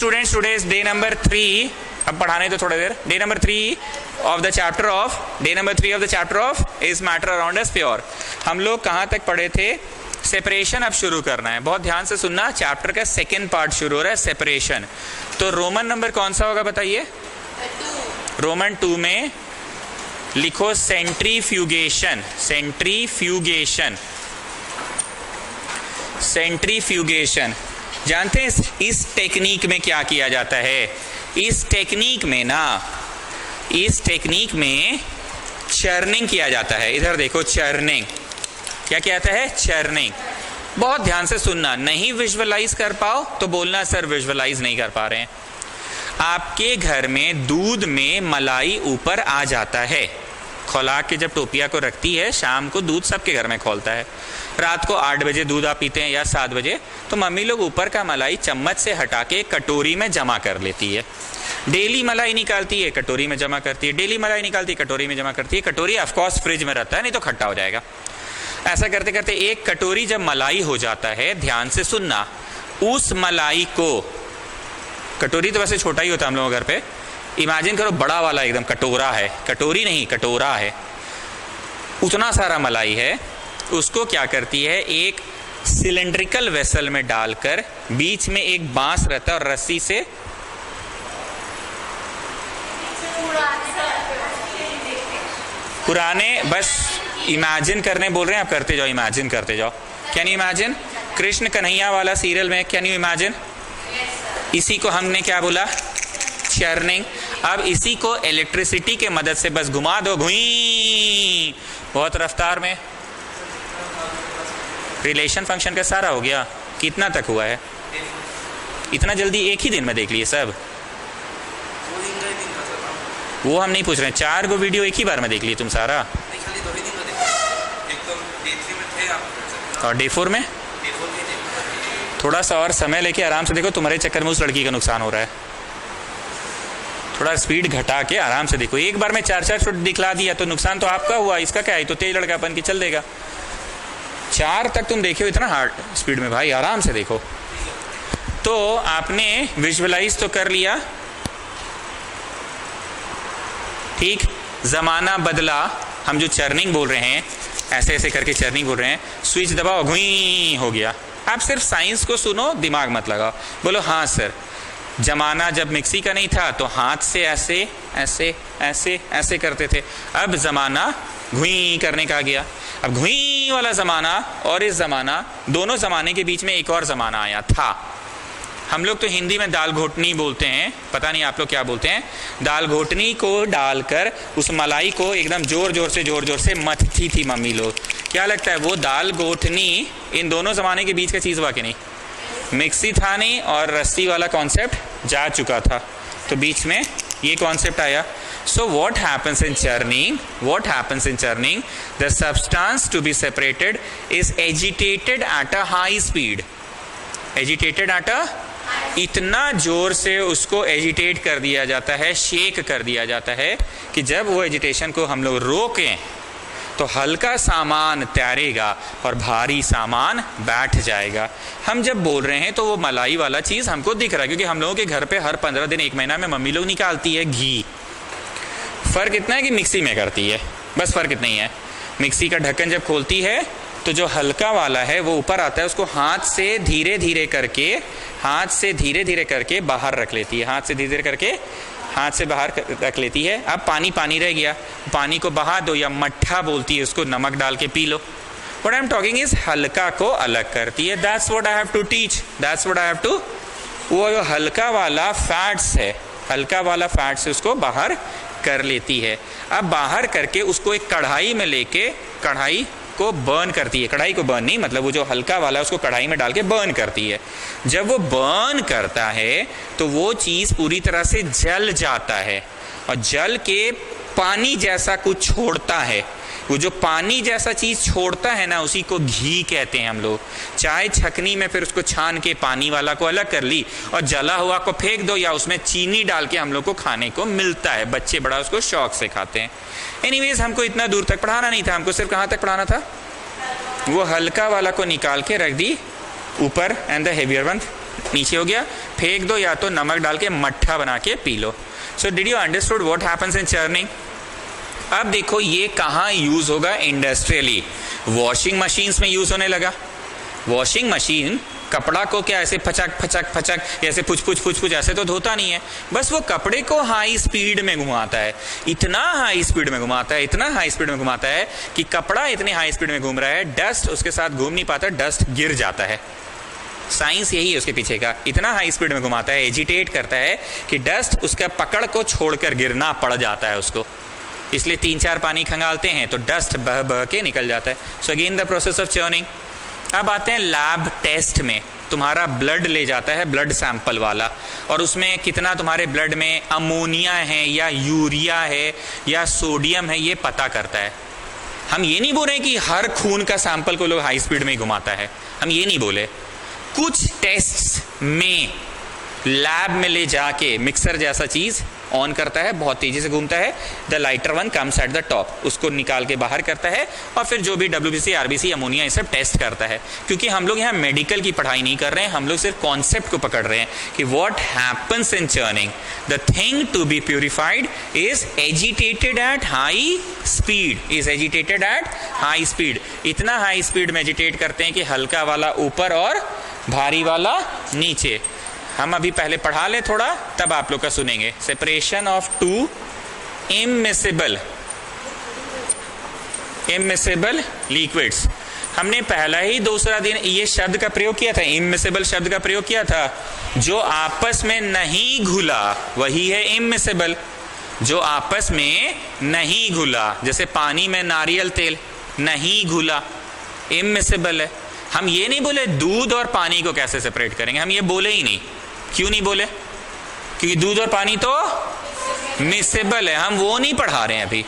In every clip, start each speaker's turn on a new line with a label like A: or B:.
A: Students, today is day number 3. अब पढ़ाने तो थोड़ा देर. Day number 3 of the chapter of is matter around us pure. हम लोग कहाँ तक पढ़े थे? सेपरेशन अब शुरू करना है. बहुत ध्यान से सुनना. चैप्टर का सेकेंड पार्ट शुरू हो रहा है, सेपरेशन. तो रोमन नंबर कौन सा होगा बताइए? रोमन 2 में लिखो सेंट्रीफ्यूगेशन. सेंट्रीफ्यूगेशन जानते हैं इस टेक्निक में क्या किया जाता है? इस टेक्निक में चर्निंग किया जाता है. इधर देखो, चर्निंग. क्या कहता है? चर्निंग. बहुत ध्यान से सुनना. नहीं विजुअलाइज कर पाओ तो बोलना सर विजुअलाइज नहीं कर पा रहे हैं. आपके घर में दूध में मलाई ऊपर आ जाता है. खौला के जब टोपिया को रखती है, शाम को दूध सबके घर में खोलता है. रात को 8 बजे दूध आप पीते हैं या 7 बजे, तो मम्मी लोग ऊपर का मलाई चम्मच से हटा के कटोरी में जमा कर लेती है. डेली मलाई निकालती है, कटोरी में जमा करती है. डेली मलाई निकालती है, कटोरी में जमा करती है. कटोरी ऑफकोर्स फ्रिज में रहता है, नहीं तो खट्टा हो जाएगा. ऐसा करते करते एक कटोरी जब मलाई हो जाता है, ध्यान से सुनना, उस मलाई को, कटोरी तो वैसे छोटा ही होता है हम लोगों के घर पे, इमेजिन करो बड़ा वाला एकदम कटोरा है. कटोरी नहीं, कटोरा है. उतना सारा मलाई है. उसको क्या करती है? एक सिलेंड्रिकल वेसल में डालकर, बीच में एक बांस रहता है और रस्सी से पुराने, बस इमेजिन करने बोल रहे हैं, आप करते जाओ, इमेजिन करते जाओ. Can you imagine? Krishna Kanhaiya वाला सीरियल में कैन यू इमेजिन? इसी को हमने क्या बोला? चर्निंग. अब इसी को इलेक्ट्रिसिटी के मदद से बस घुमा दो, घुई, बहुत रफ्तार में. रिलेशन फंक्शन का सारा हो गया. कितना तक हुआ है? इतना जल्दी एक ही दिन में देख लिए सब? वो हम नहीं पूछ रहे हैं. 4 गो वीडियो एक ही बार में देख लिए तुम सारा? और डे 4 में थोड़ा सा और समय लेके आराम से देखो. तुम्हारे चक्कर में उस लड़की का नुकसान हो रहा है. थोड़ा स्पीड घटा के आराम से देखो. एक बार में 4 शॉट दिखला दिया तो नुकसान तो आपका हुआ, इसका क्या है? तो तेज लड़कापन की चल देगा. 4 तक तुम देखो इतना हार्ड स्पीड में, भाई आराम से देखो. तो आपने विजुअलाइज तो कर लिया, ठीक. जमाना बदला. हम जो चर्निंग बोल रहे हैं, ऐसे ऐसे करके चर्निंग बोल रहे हैं. स्विच दबाओ, घुई हो गया. आप सिर्फ साइंस को सुनो, दिमाग मत लगाओ. बोलो हाँ सर. जमाना जब मिक्सी का नहीं था तो हाथ से ऐसे ऐसे ऐसे ऐसे करते थे. अब जमाना घुई करने का आ गया. अब घुई वाला जमाना और इस जमाना, दोनों जमाने के बीच में एक और जमाना आया था. हम लोग तो हिंदी में दाल घोटनी बोलते हैं, पता नहीं आप लोग क्या बोलते हैं. दाल घोटनी को डालकर उस मलाई को एकदम जोर जोर से मथती थी मम्मी लोग. क्या लगता है वो दाल घोटनी इन दोनों जमाने के बीच का चीज़ हुआ कि नहीं? मिक्सी था नहीं और रस्सी वाला कॉन्सेप्ट जा चुका था, तो बीच में ये कॉन्सेप्ट आया. So what happens in churning? The substance to be separated is agitated at a high speed. इतना जोर से उसको एजिटेट कर दिया जाता है, शेक कर दिया जाता है कि जब वो एजिटेशन को हम लोग रोकें तो हल्का सामान तैरेगा और भारी सामान बैठ जाएगा. हम जब बोल रहे हैं तो वो मलाई वाला चीज़ हमको दिख रहा है, क्योंकि हम लोगों के घर पे हर 15 दिन 1 महीना में मम्मी लोग निकालती है घी. फ़र्क इतना है कि मिक्सी में करती है, बस फ़र्क इतना ही है. मिक्सी का ढक्कन जब खोलती है तो जो हल्का वाला है वो ऊपर आता है, उसको हाथ से धीरे धीरे करके बाहर रख लेती है. हाथ से बाहर रख लेती है. अब पानी रह गया, पानी को बहा दो, या मट्ठा बोलती है उसको, नमक डाल के पी लो. What I am talking is हल्का को अलग करती है. That's what I have to teach. वो जो हल्का वाला फैट्स है, उसको बाहर कर लेती है. अब बाहर करके उसको एक कढ़ाई में लेके कढ़ाई को बर्न करती है. कढ़ाई को बर्न नहीं, मतलब वो जो हल्का वाला है उसको कढ़ाई में डाल के बर्न करती है. जब वो बर्न करता है तो वो चीज़ पूरी तरह से जल जाता है और जल के पानी जैसा कुछ छोड़ता है. वो जो पानी जैसा चीज़ छोड़ता है ना, उसी को घी कहते हैं हम लोग. चाय छकनी में फिर उसको छान के पानी वाला को अलग कर ली और जला हुआ को फेंक दो, या उसमें चीनी डाल के हम लोग को खाने को मिलता है. बच्चे बड़ा उसको शौक से खाते हैं. एनीवेज, हमको इतना दूर तक पढ़ाना नहीं था. हमको सिर्फ कहाँ तक पढ़ाना था? वो हल्का वाला को निकाल के रख दी ऊपर, एंड द हेवियर वन नीचे हो गया, फेंक दो या तो नमक डाल के मट्ठा बना के पी लो। So did you understood what happens in churning? अब देखो ये कहाँ यूज होगा? इंडस्ट्रियली। वॉशिंग मशीन्स में यूज होने लगा। वॉशिंग मशीन कपड़ा को क्या ऐसे फचक फचक फचक ऐसे पुछ पुछ पुछ पुछ ऐसे तो धोता नहीं है, बस वो कपड़े को हाई स्पीड में घुमाता है, इतना हाई स्पीड में घुमाता है, इतना हाई स्पीड में घुमाता है कि कपड़ा इतनी हाई स्पीड में घूम रहा है, डस्ट उसके साथ घूम नहीं पाता, डस्ट गिर जाता है। साइंस यही है उसके पीछे का, इतना हाई स्पीड में घुमाता है, एजिटेट करता है कि डस्ट उसका पकड़ को छोड़कर गिरना पड़ जाता है उसको। इसलिए 3-4 पानी खंगालते हैं तो डस्ट बह बह के निकल जाता है। So again the process of churning. अब आते हैं लैब टेस्ट में। तुम्हारा ब्लड ले जाता है, ब्लड सैंपल वाला, और उसमें कितना तुम्हारे ब्लड में अमोनिया है या यूरिया है या सोडियम है ये पता करता है। हम ये नहीं बोले कि हर खून का सैंपल को लोग हाई स्पीड में ही घुमाता है, हम ये नहीं बोले। कुछ टेस्ट्स में लैब में ले जाके मिक्सर जैसा चीज ऑन करता है, बहुत तेजी से घूमता है, the lighter one comes at the top, उसको निकाल के बाहर करता है और फिर जो भी WBC, RBC, अमोनिया ये सब टेस्ट करता है। क्योंकि हम लोग यहाँ मेडिकल की पढ़ाई नहीं कर रहे हैं, हम लोग सिर्फ कॉन्सेप्ट को पकड़ रहे हैं कि what happens in churning. The thing to be purified is agitated at high speed, is agitated at high speed. इतना हाई स्पीड में एजिटेट करते हैं कि हल्का वाला ऊपर और भारी वाला नीचे। हम अभी पहले पढ़ा लें थोड़ा, तब आप लोग का सुनेंगे। Separation of to immiscible liquids. हमने पहला ही दूसरा दिन ये शब्द का प्रयोग किया था, इमिसिबल शब्द का प्रयोग किया था। जो आपस में नहीं घुला वही है इमिसिबल, जो आपस में नहीं घुला, जैसे पानी में नारियल तेल नहीं घुला, इमिसिबल है। हम ये नहीं बोले दूध और पानी को कैसे सेपरेट करेंगे, हम ये बोले ही नहीं। क्यों नहीं बोले? क्योंकि दूध और पानी तो मिसेबल है, हम वो नहीं पढ़ा रहे हैं अभी।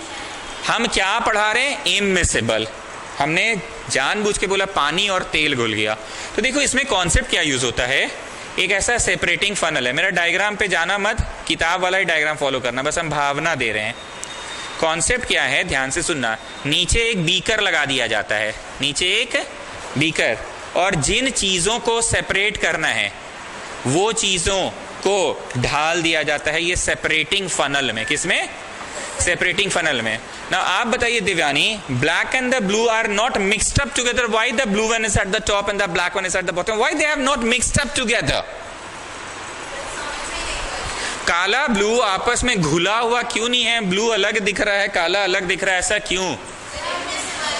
A: हम क्या पढ़ा रहे हैं? इमिसिबल। हमने जानबूझ के बोला पानी और तेल घुल गया। तो देखो इसमें कॉन्सेप्ट क्या यूज होता है, एक ऐसा सेपरेटिंग फनल है। मेरा डायग्राम पे जाना मत, किताब वाला ही डायग्राम फॉलो करना, बस हम भावना दे रहे हैं। कॉन्सेप्ट क्या है, ध्यान से सुनना। नीचे एक बीकर लगा दिया जाता है, नीचे एक बीकर, और जिन चीजों को सेपरेट करना है वो चीजों को ढाल दिया जाता है ये सेपरेटिंग फनल में। किसमें? सेपरेटिंग फनल में। ना आप बताइए Divyani, black and the blue are not mixed up together, why the blue one is at the top and the black one is at the bottom, why they have not mixed up together? काला blue आपस में घुला हुआ क्यों नहीं है? Blue अलग दिख रहा है, काला अलग दिख रहा है, ऐसा क्यों?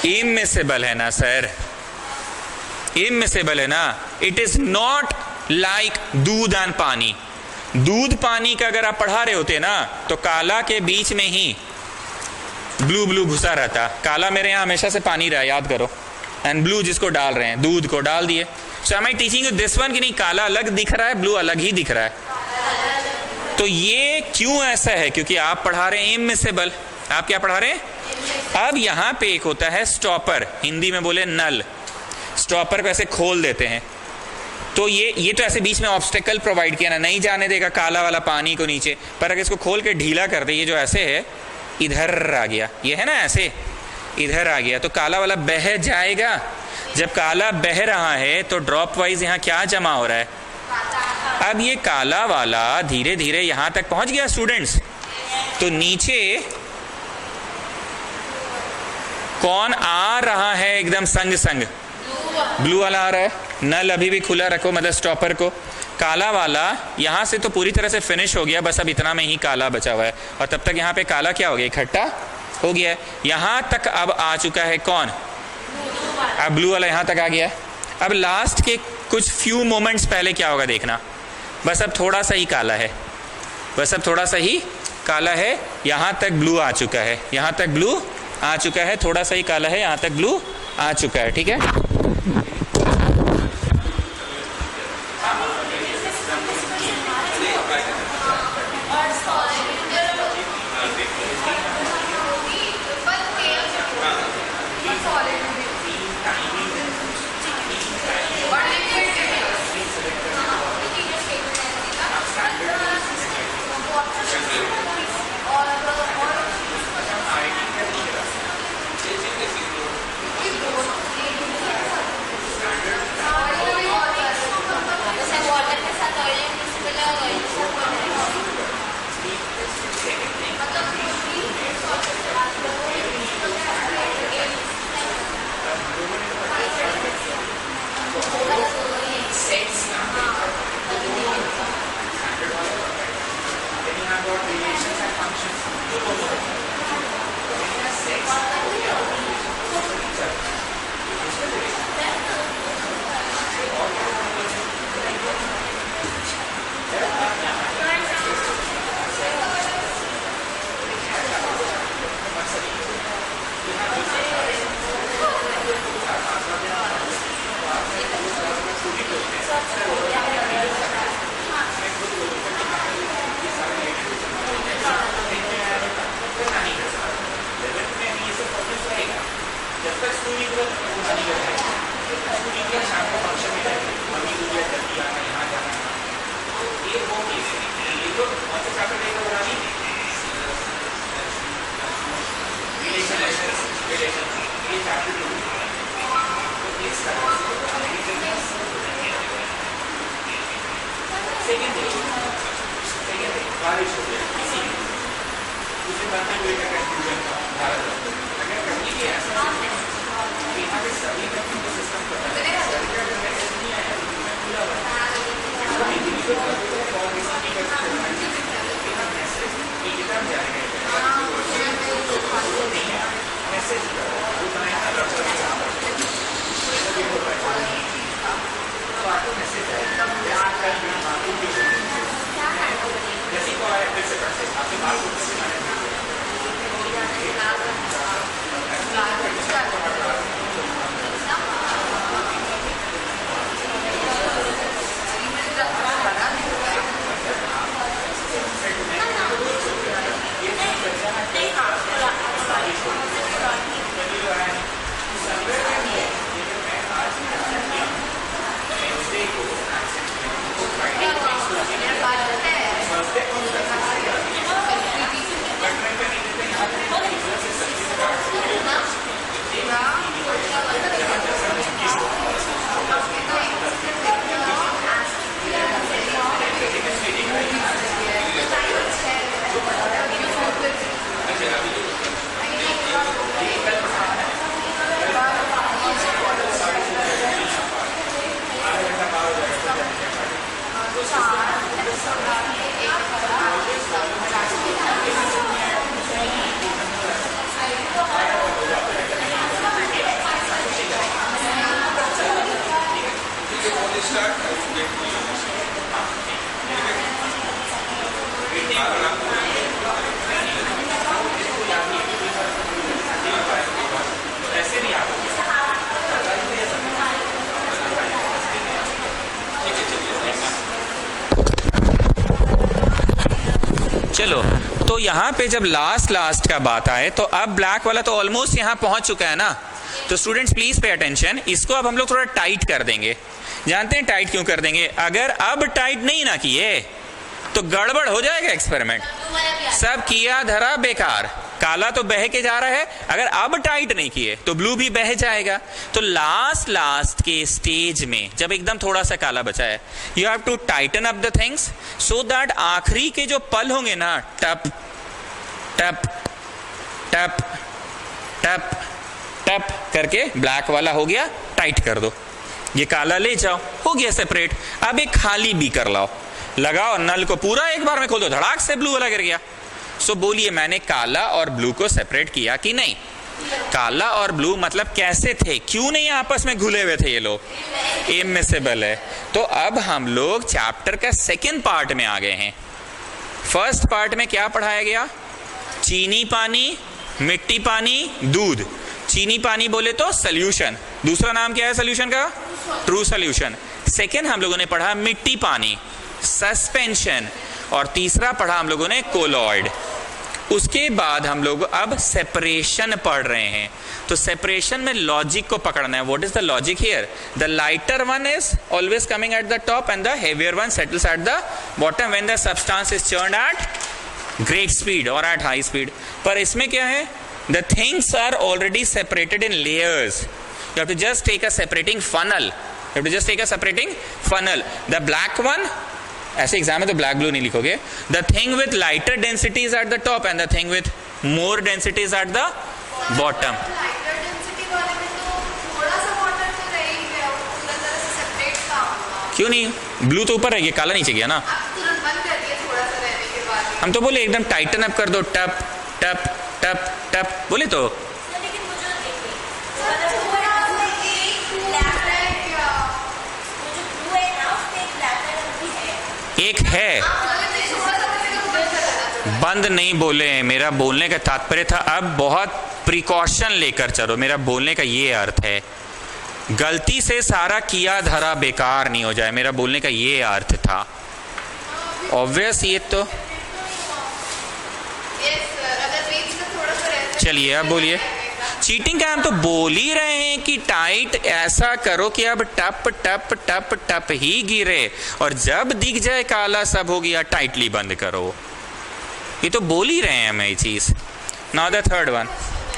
A: इमिसिबल है ना सर, इमिसिबल है ना। इट इज नॉट लाइक दूध एंड पानी। दूध पानी का अगर आप पढ़ा रहे होते ना तो काला के बीच में ही ब्लू ब्लू घुसा रहता। काला मेरे यहाँ हमेशा से पानी रहा, याद करो, एंड ब्लू जिसको डाल रहे हैं दूध को डाल दिए। So am I teaching you this one कि नहीं, काला अलग दिख रहा है, ब्लू अलग ही दिख रहा है। तो ये क्यों ऐसा है? क्योंकि आप पढ़ा रहे हैं इमिसिबल। आप क्या पढ़ा रहे हैं? अब यहां पे एक होता है स्टॉपर, हिंदी में बोले नल। स्टॉपर को ऐसे खोल देते हैं तो ये तो ऐसे बीच में ऑब्स्टेकल प्रोवाइड किया ना, नहीं जाने देगा काला वाला पानी को नीचे। पर अगर इसको खोल के ढीला कर दे, ये जो ऐसे है इधर आ गया, ये है ना ऐसे इधर आ गया, तो काला वाला बह जाएगा। जब काला बह रहा है तो ड्रॉप वाइज यहाँ क्या जमा हो रहा है? अब ये काला वाला धीरे धीरे यहां तक पहुंच गया स्टूडेंट्स। तो नीचे कौन आ रहा है एकदम संग संग? ब्लू वाला आ रहा है। नल अभी भी खुला रखो, मतलब स्टॉपर को। काला वाला यहां से तो पूरी तरह से फिनिश हो गया, बस अब इतना में ही काला बचा हुआ है, और तब तक यहाँ पे काला क्या हो गया? इकट्ठा हो गया है। यहां तक अब आ चुका है कौन? अब ब्लू वाला यहां तक आ गया है। अब लास्ट के कुछ फ्यू मोमेंट्स पहले क्या होगा देखना, बस अब थोड़ा सा ही काला है, बस अब थोड़ा सा ही काला है। यहां तक ब्लू आ चुका है, यहां तक ब्लू आ चुका है, थोड़ा सा ही काला है, यहां तक ब्लू आ चुका है। ठीक है, बारिश हो जाए किसी उसे बनते हुए का कंफ्यूजन था भारत में। अगर कहीं भी ऐसा यहाँ पे सभी व्यक्तियों को सिस्टम पता है चलो, तो यहाँ पे जब लास्ट का बात आए तो अब ब्लैक वाला तो ऑलमोस्ट यहाँ पहुंच चुका है ना। तो स्टूडेंट्स प्लीज पे अटेंशन, इसको अब हम लोग थोड़ा टाइट कर देंगे। जानते हैं टाइट क्यों कर देंगे? अगर अब टाइट नहीं ना किए तो गड़बड़ हो जाएगा एक्सपेरिमेंट, सब किया धरा बेकार। काला तो बह के जा रहा है, अगर अब टाइट नहीं किए तो ब्लू भी बह जाएगा। तो लास्ट के स्टेज में जब एकदम थोड़ा सा काला बचा है, you have to tighten up the things so that आखिरी के जो पल होंगे ना, टप टप टप टप टप करके ब्लैक वाला हो गया, टाइट कर दो। ये काला ले जाओ, हो गया सेपरेट। अब एक खाली बीकर लाओ, लगाओ नल को पूरा एक बार में खोल दो, धड़ाक से ब्लू वाला गिर गया। सो बोलिए मैंने काला और ब्लू को सेपरेट किया कि नहीं? काला और ब्लू मतलब कैसे थे, क्यों नहीं आपस में घुले हुए थे ये लोग? इमिसेबल है। तो अब हम लोग चैप्टर का सेकेंड पार्ट में आ गए हैं। फर्स्ट पार्ट में क्या पढ़ाया गया? चीनी पानी, मिट्टी पानी, दूध। चीनी पानी बोले तो सोल्यूशन, दूसरा नाम क्या है सोल्यूशन का? True solution. सेकेंड हम लोगों ने पढ़ा मिट्टी पानी, सस्पेंशन, और तीसरा पढ़ा हम लोगों ने कोलॉइड। उसके बाद हम लोग अब सेपरेशन पढ़ रहे हैं। तो सेपरेशन में लॉजिक को पकड़ना है। What is the logic here? The lighter one is always coming at the top and the heavier one settles at the bottom when the substance is churned at great speed और at high speed. पर इसमें क्या है? The things are already separated in layers. You have to just take a separating funnel. You have to just take a separating funnel. The black one, ऐसे exam में तो black blue नहीं लिखोगे। The thing with lighter densities at the top and the thing with more densities at the bottom.
B: Lighter density वाले में तो थोड़ा सा water तो रह ही गया, वो पूरा तरह से separate था।
A: क्यों नहीं? ब्लू तो ऊपर रह गया, काला नीचे गया ना।
B: अब तुरंत बंद कर दिया थोड़ा सा रहने के बाद।
A: हम तो बोले एकदम टाइटन अप कर दो, टप टप टप टप बोले तो। एक है, बंद नहीं बोले, मेरा बोलने का तात्पर्य था अब बहुत प्रिकॉशन लेकर चलो। मेरा बोलने का ये अर्थ है, गलती से सारा किया धरा बेकार नहीं हो जाए, मेरा बोलने का ये अर्थ था। ऑब्वियस ये तो। चलिए अब बोलिए। चीटिंग का हम तो बोल ही रहे हैं कि टाइट ऐसा करो कि अब टप टप टप टप ही गिरे, और जब दिख जाए काला सब हो गया, टाइटली बंद करो। ये तो बोल ही रहे हैं हम ये चीज। Now the third one.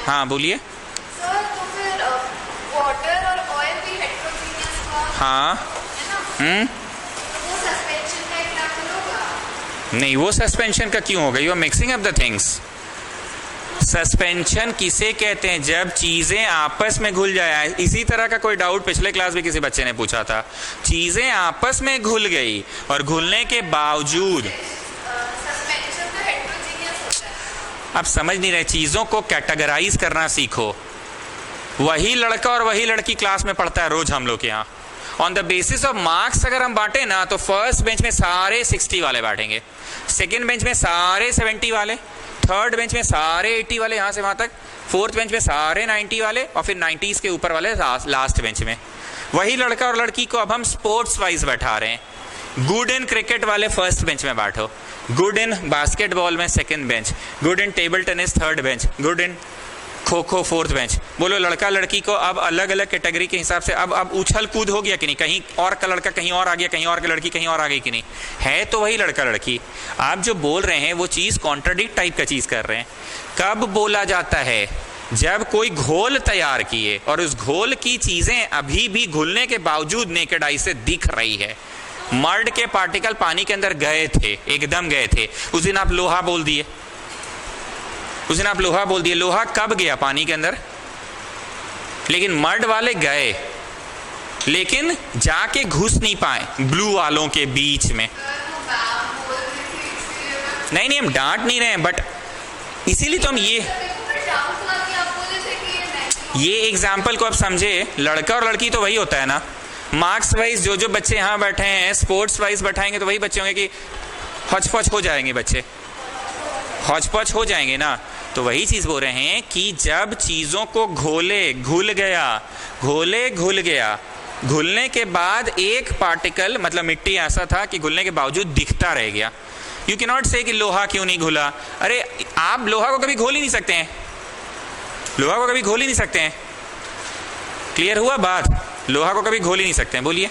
A: हाँ बोलिए।
B: सर तो फिर वाटर और ऑयल भी हेटेरोजीनियस था,
A: हाँ
B: है ना? वो सस्पेंशन का एग्जांपल होगा।
A: नहीं, वो सस्पेंशन का क्यों होगा? You are mixing up the things. Suspension किसे कहते हैं? जब चीजें आपस में घुल जाए। इसी तरह का कोई डाउट पिछले क्लास में किसी बच्चे ने पूछा था। चीजें आपस में घुल गई और घुलने के बावजूद,
B: सस्पेंशन तो हेटेरोजेनियस होता है।
A: आप समझ नहीं रहे, चीजों को कैटेगराइज करना सीखो। वही लड़का और वही लड़की क्लास में पढ़ता है रोज हम लोग के यहाँ। On the basis of marks अगर हम बांटे ना, तो फर्स्ट बेंच में सारे 60 वाले बैठेंगे, सेकेंड बेंच में सारे 70 वाले, थर्ड बेंच में सारे 80 वाले यहाँ से वहाँ तक, फोर्थ बेंच में सारे 90 वाले, और फिर 90s के ऊपर वाले लास्ट बेंच में। वही लड़का और लड़की को अब हम स्पोर्ट्स वाइज बैठा रहे हैं। गुड इन क्रिकेट वाले फर्स्ट बेंच में बैठो, गुड इन बास्केटबॉल में second bench, good in table tennis third bench, good in kho kho fourth bench. बोलो लड़का लड़की को अब अलग अलग कैटेगरी के हिसाब से अब उछल कूद हो गया कि नहीं? कहीं और का लड़का कहीं और आ गया, कहीं और की लड़की कहीं और आ गई कि नहीं? है तो वही लड़का लड़की। आप जो बोल रहे हैं वो चीज कॉन्ट्राडिक्ट टाइप का चीज कर रहे हैं। कब बोला जाता है? जब कोई घोल तैयार किए और उस घोल की चीजें अभी भी घुलने के बावजूद नेकेड आई से दिख रही है। मर्ड के पार्टिकल पानी के अंदर गए थे, एकदम गए थे। उस दिन आप लोहा बोल दिए, उस दिन आप लोहा बोल दिए। लोहा कब गया पानी के अंदर? लेकिन मर्ड वाले गए, लेकिन जाके घुस नहीं पाए ब्लू वालों के बीच में। नहीं नहीं, हम डांट नहीं रहे हैं, बट इसीलिए तो हम ये एग्जाम्पल को आप समझे। लड़का और लड़की तो वही होता है ना। मार्क्स वाइज जो बच्चे यहाँ बैठे हैं, स्पोर्ट्स वाइज बैठाएंगे तो वही बच्चे होंगे कि हौच पौच हो जाएंगे, बच्चे हौच पौच हो जाएंगे ना। तो वही चीज बोल रहे हैं कि जब चीजों को घुल गया, घुलने के बाद एक पार्टिकल, मतलब मिट्टी ऐसा था कि घुलने के बावजूद दिखता रह गया। यू कैन नॉट से कि लोहा क्यों नहीं घुला। अरे आप लोहा को कभी घोल ही नहीं सकते हैं, लोहा को कभी घोल ही नहीं सकते हैं। क्लियर हुआ बात? लोहा को कभी घोल ही नहीं सकते हैं। बोलिए।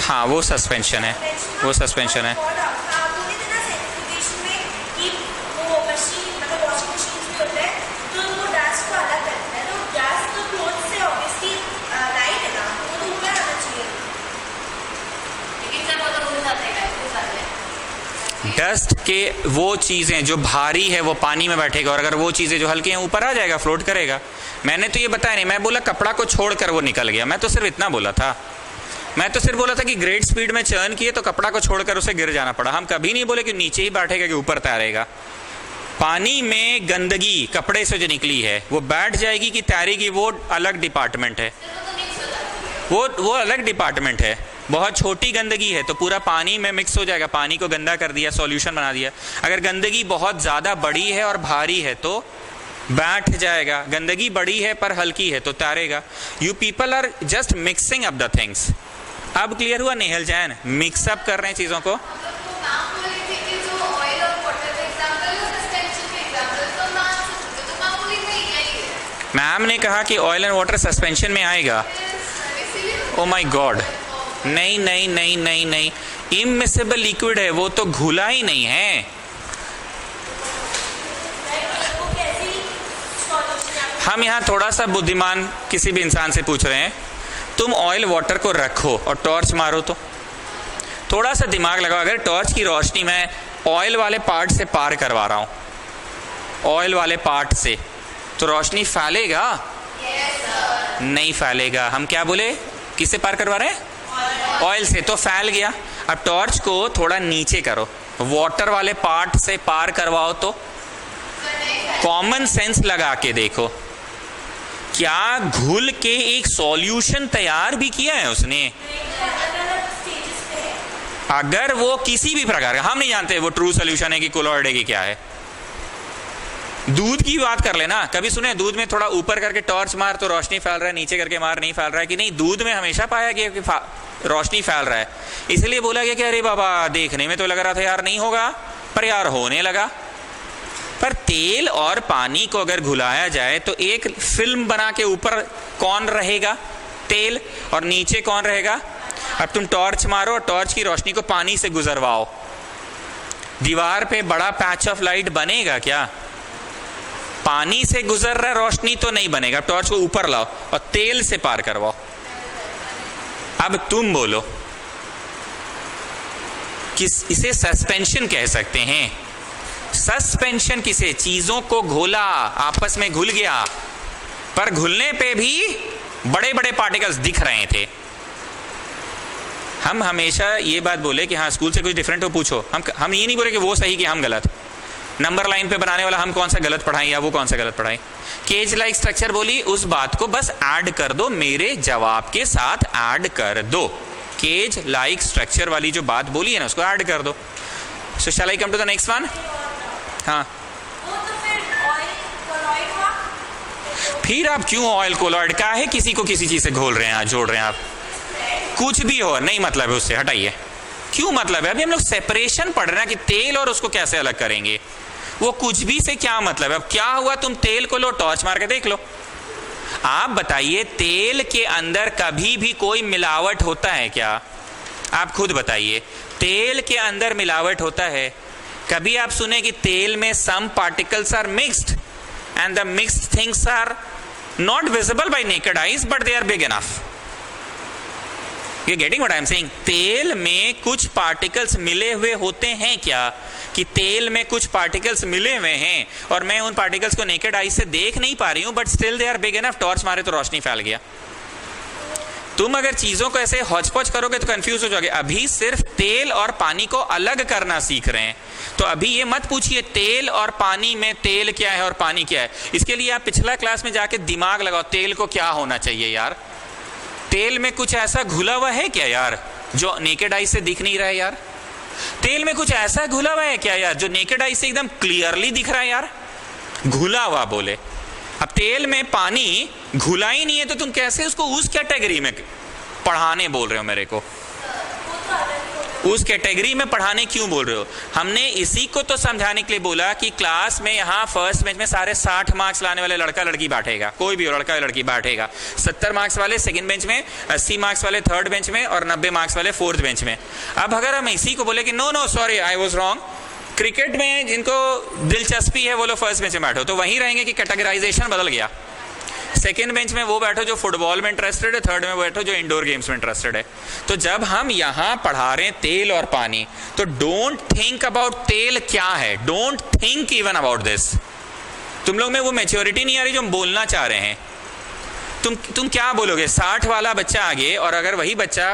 A: हाँ, वो सस्पेंशन है, वो सस्पेंशन है। डस्ट के वो चीजें जो भारी है वो पानी में बैठेगा, और अगर वो चीजें जो हल्की हैं ऊपर आ जाएगा, फ्लोट करेगा। मैंने तो ये बताया नहीं, मैं बोला कपड़ा को छोड़कर वो निकल गया। मैं तो सिर्फ इतना बोला था। मैं तो सिर्फ बोला था कि ग्रेट स्पीड में चर्न किए तो कपड़ा को छोड़कर उसे गिर जाना पड़ा। हम कभी नहीं बोले कि नीचे ही बैठेगा कि ऊपर तैरेगा। पानी में गंदगी कपड़े से जो निकली है वो बैठ जाएगी कि तैरेगी, वो अलग डिपार्टमेंट है, वो अलग डिपार्टमेंट है। बहुत छोटी गंदगी है तो पूरा पानी में मिक्स हो जाएगा, पानी को गंदा कर दिया, सॉल्यूशन बना दिया। अगर गंदगी बहुत ज़्यादा बड़ी है और भारी है तो बैठ जाएगा, गंदगी बड़ी है पर हल्की है तो तैरेगा। You people are just mixing up the things. अब क्लियर हुआ नेहल जैन? मिक्सअप कर रहे हैं चीज़ों को। मैम ने कहा कि ऑयल एंड वाटर सस्पेंशन में आएगा। ओ माय गॉड, नहीं नहीं नहीं नहीं नहीं, इमिसिबल लिक्विड है वो, तो घुला ही नहीं है। हम यहाँ थोड़ा सा बुद्धिमान किसी भी इंसान से पूछ रहे हैं, तुम ऑयल वाटर को रखो और टॉर्च मारो तो थोड़ा सा दिमाग लगाओ। अगर टॉर्च की रोशनी मैं ऑयल वाले पार्ट से पार करवा रहा हूँ, ऑयल वाले पार्ट से, तो रोशनी फैलेगा? नहीं फैलेगा। हम क्या बोले, किससे पार करवा रहे हैं? ऑयल से, तो फैल गया। अब टॉर्च को थोड़ा नीचे करो, वाटर वाले पार्ट से पार करवाओ तो कॉमन सेंस लगा के देखो, क्या घुल के एक सॉल्यूशन तैयार भी किया है उसने? अगर वो किसी भी प्रकार का, हम नहीं जानते वो ट्रू सॉल्यूशन है कि कोलोइड है कि क्या है। दूध की बात कर लेना, कभी सुने दूध में थोड़ा ऊपर करके टॉर्च मार तो रोशनी फैल रहा है, नीचे करके मार नहीं फैल रहा है? कि नहीं, दूध में हमेशा पाया गया कि रोशनी फैल रहा है। इसलिए बोला गया कि अरे बाबा देखने में तो लग रहा था यार नहीं होगा, पर यार होने लगा। पर तेल और पानी को अगर घुलाया जाए तो एक फिल्म बना के ऊपर कौन रहेगा? तेल, और नीचे कौन रहेगा? अब तुम टॉर्च मारो और टॉर्च की रोशनी को पानी से गुजरवाओ, दीवार पे बड़ा पैच ऑफ लाइट बनेगा क्या? पानी से गुजर रहा रोशनी तो नहीं बनेगा। टॉर्च को ऊपर लाओ और तेल से पार करवाओ। अब तुम बोलो किस इसे सस्पेंशन कह सकते हैं? सस्पेंशन किसे? चीजों को घोला, आपस में घुल गया, पर घुलने पे भी बड़े बड़े पार्टिकल्स दिख रहे थे। हम हमेशा ये बात बोले कि हाँ स्कूल से कुछ डिफरेंट हो पूछो, हम ये नहीं बोले कि वो सही कि हम गलत। नंबर लाइन पे बनाने वाला हम कौन सा गलत पढ़ाएं या वो कौन सा गलत पढ़ाएं? केज लाइक स्ट्रक्चर बोली, उस बात को बस ऐड कर दो, मेरे जवाब के साथ ऐड कर दो। केज लाइक स्ट्रक्चर वाली जो बात बोली है ना, उसको ऐड कर दो। So shall I come to the next one? हाँ, फिर आप क्यों ऑयल कोलॉइड का है? किसी को किसी चीज से घोल रहे हैं, जोड़ रहे हैं आप? कुछ भी हो, नहीं मतलब है उससे, हटाइए। क्यों मतलब है? अभी हम लोग सेपरेशन पढ़ रहे हैं कि तेल और उसको कैसे अलग करेंगे। वो कुछ भी से क्या मतलब है? अब क्या हुआ, तुम तेल को लो, टॉर्च मार के देख लो। आप बताइए, तेल के अंदर कभी भी कोई मिलावट होता है क्या? आप खुद बताइए, तेल के अंदर मिलावट होता है? कभी आप सुने कि तेल में some particles are mixed and the mixed things are not visible by naked eyes but they are big enough? You getting what I am saying? तेल में कुछ पार्टिकल्स मिले हुए होते हैं क्या? कि तेल में कुछ पार्टिकल्स मिले हुए हैं और मैं उन पार्टिकल्स को नेकेड आई से देख नहीं पा रही हूं, but still they are big enough. Torch मारे तो रोशनी फैल गया। तुम अगर चीजों को ऐसे हौच-पौच करोगे तो कंफ्यूज हो जाओगे। अभी सिर्फ तेल और पानी को अलग करना सीख रहे हैं, तो अभी ये मत पूछिए तेल और पानी में तेल क्या है और पानी क्या है। इसके लिए आप पिछला क्लास में जाके दिमाग लगाओ, तेल को क्या होना चाहिए यार? तेल में कुछ ऐसा घुला हुआ है क्या यार जो नेकेड आई से दिख नहीं रहा है यार? तेल में कुछ ऐसा घुला हुआ है क्या यार जो नेकेड आई से एकदम क्लियरली दिख रहा है यार? घुला हुआ बोले। अब तेल में पानी घुला ही नहीं है तो तुम कैसे उसको उस कैटेगरी में पढ़ाने बोल रहे हो मेरे को? उस कैटेगरी में पढ़ाने क्यों बोल रहे हो? हमने इसी को तो समझाने के लिए बोला कि क्लास में यहाँ फर्स्ट बेंच में सारे 60 मार्क्स लाने वाले लड़का लड़की बैठेगा, कोई भी लड़का लड़की बैठेगा। 70 मार्क्स वाले सेकंड बेंच में, 80 मार्क्स वाले थर्ड बेंच में और 90 मार्क्स वाले फोर्थ बेंच में। अब अगर हम इसी को बोले कि no sorry I was wrong, cricket में जिनको दिलचस्पी है वो लोग फर्स्ट बेंच में बैठो, तो वहीं रहेंगे कि कैटेगराइजेशन बदल गया। सेकेंड बेंच में वो बैठो जो फुटबॉल में इंटरेस्टेड है, थर्ड में वो बैठो जो इंडोर गेम्स में इंटरेस्टेड है। तो जब हम यहाँ पढ़ा रहे हैं तेल और पानी, तो डोंट थिंक अबाउट तेल क्या है, don't think even about this. तुम लोग में वो मैच्योरिटी नहीं आ रही जो हम बोलना चाह रहे हैं। तुम क्या बोलोगे? 60 वाला बच्चा आगे और अगर वही बच्चा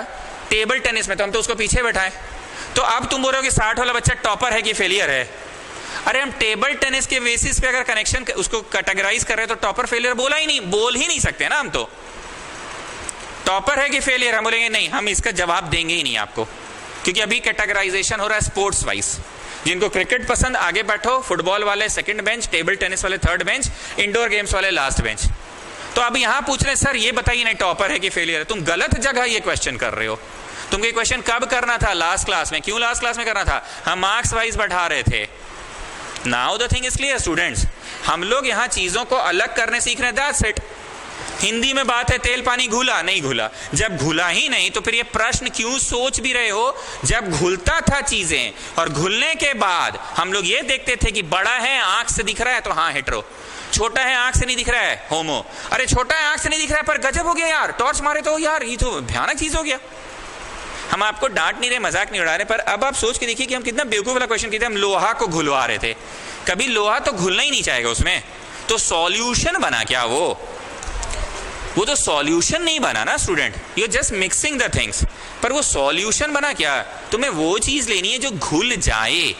A: टेबल टेनिस में, तो हम तो उसको पीछे बैठाएं, तो अब तुम बोलोगे 60 वाला बच्चा टॉपर है कि फेलियर है? अरे हम टेबल टेनिस के बेसिस पे अगर कनेक्शन उसको कैटेगराइज कर रहे हैं तो टॉपर फेलियर बोल ही नहीं सकते ना हम। तो टॉपर है कि फेलियर हम बोलेंगे नहीं, हम इसका जवाब देंगे ही नहीं आपको, क्योंकि अभी कैटेगराइजेशन हो रहा है स्पोर्ट्स वाइज। जिनको क्रिकेट पसंद आगे बैठो, फुटबॉल वाले सेकंड बेंच, टेबल टेनिस वाले थर्ड बेंच, इंडोर गेम्स वाले लास्ट बेंच। तो अब यहाँ पूछ रहे सर ये बताइए ना टॉपर है कि फेलियर है। तुम गलत जगह ये क्वेश्चन कर रहे हो। तुमको ये क्वेश्चन कब करना था? लास्ट क्लास में। क्यों लास्ट क्लास में करना था? हम मार्क्स वाइज बढ़ा रहे थे। Now the thing is clear students, हम लोग यहाँ चीजों को अलग करने सीख रहे हैं, that's it। हिंदी में बात है तेल पानी घुला नहीं घुला। जब घुला ही नहीं तो फिर ये प्रश्न क्यों सोच भी रहे हो? जब घुलता था चीजें और घुलने के बाद हम लोग ये देखते थे कि बड़ा है आंख से दिख रहा है तो हाँ हेट्रो, छोटा है आंख से नहीं दिख रहा है होमो। अरे छोटा है आंख से नहीं दिख रहा है पर गजब हो गया यार, टॉर्च मारे तो यार ये तो भयानक चीज हो गया। हम आपको डांट नहीं रहे, मजाक नहीं उड़ा रहे, पर अब आप सोच के देखिए कि हम कितना बेवकूफ वाला क्वेश्चन किए थे। हम लोहा को घुलवा रहे थे, कभी लोहा तो घुलना ही नहीं चाहेगा उसमें, तो सॉल्यूशन बना क्या? वो तो सॉल्यूशन नहीं बना ना student, you just mixing the things. पर वो सॉल्यूशन बना क्या? तुम्हें वो चीज लेनी है जो घुल जाए,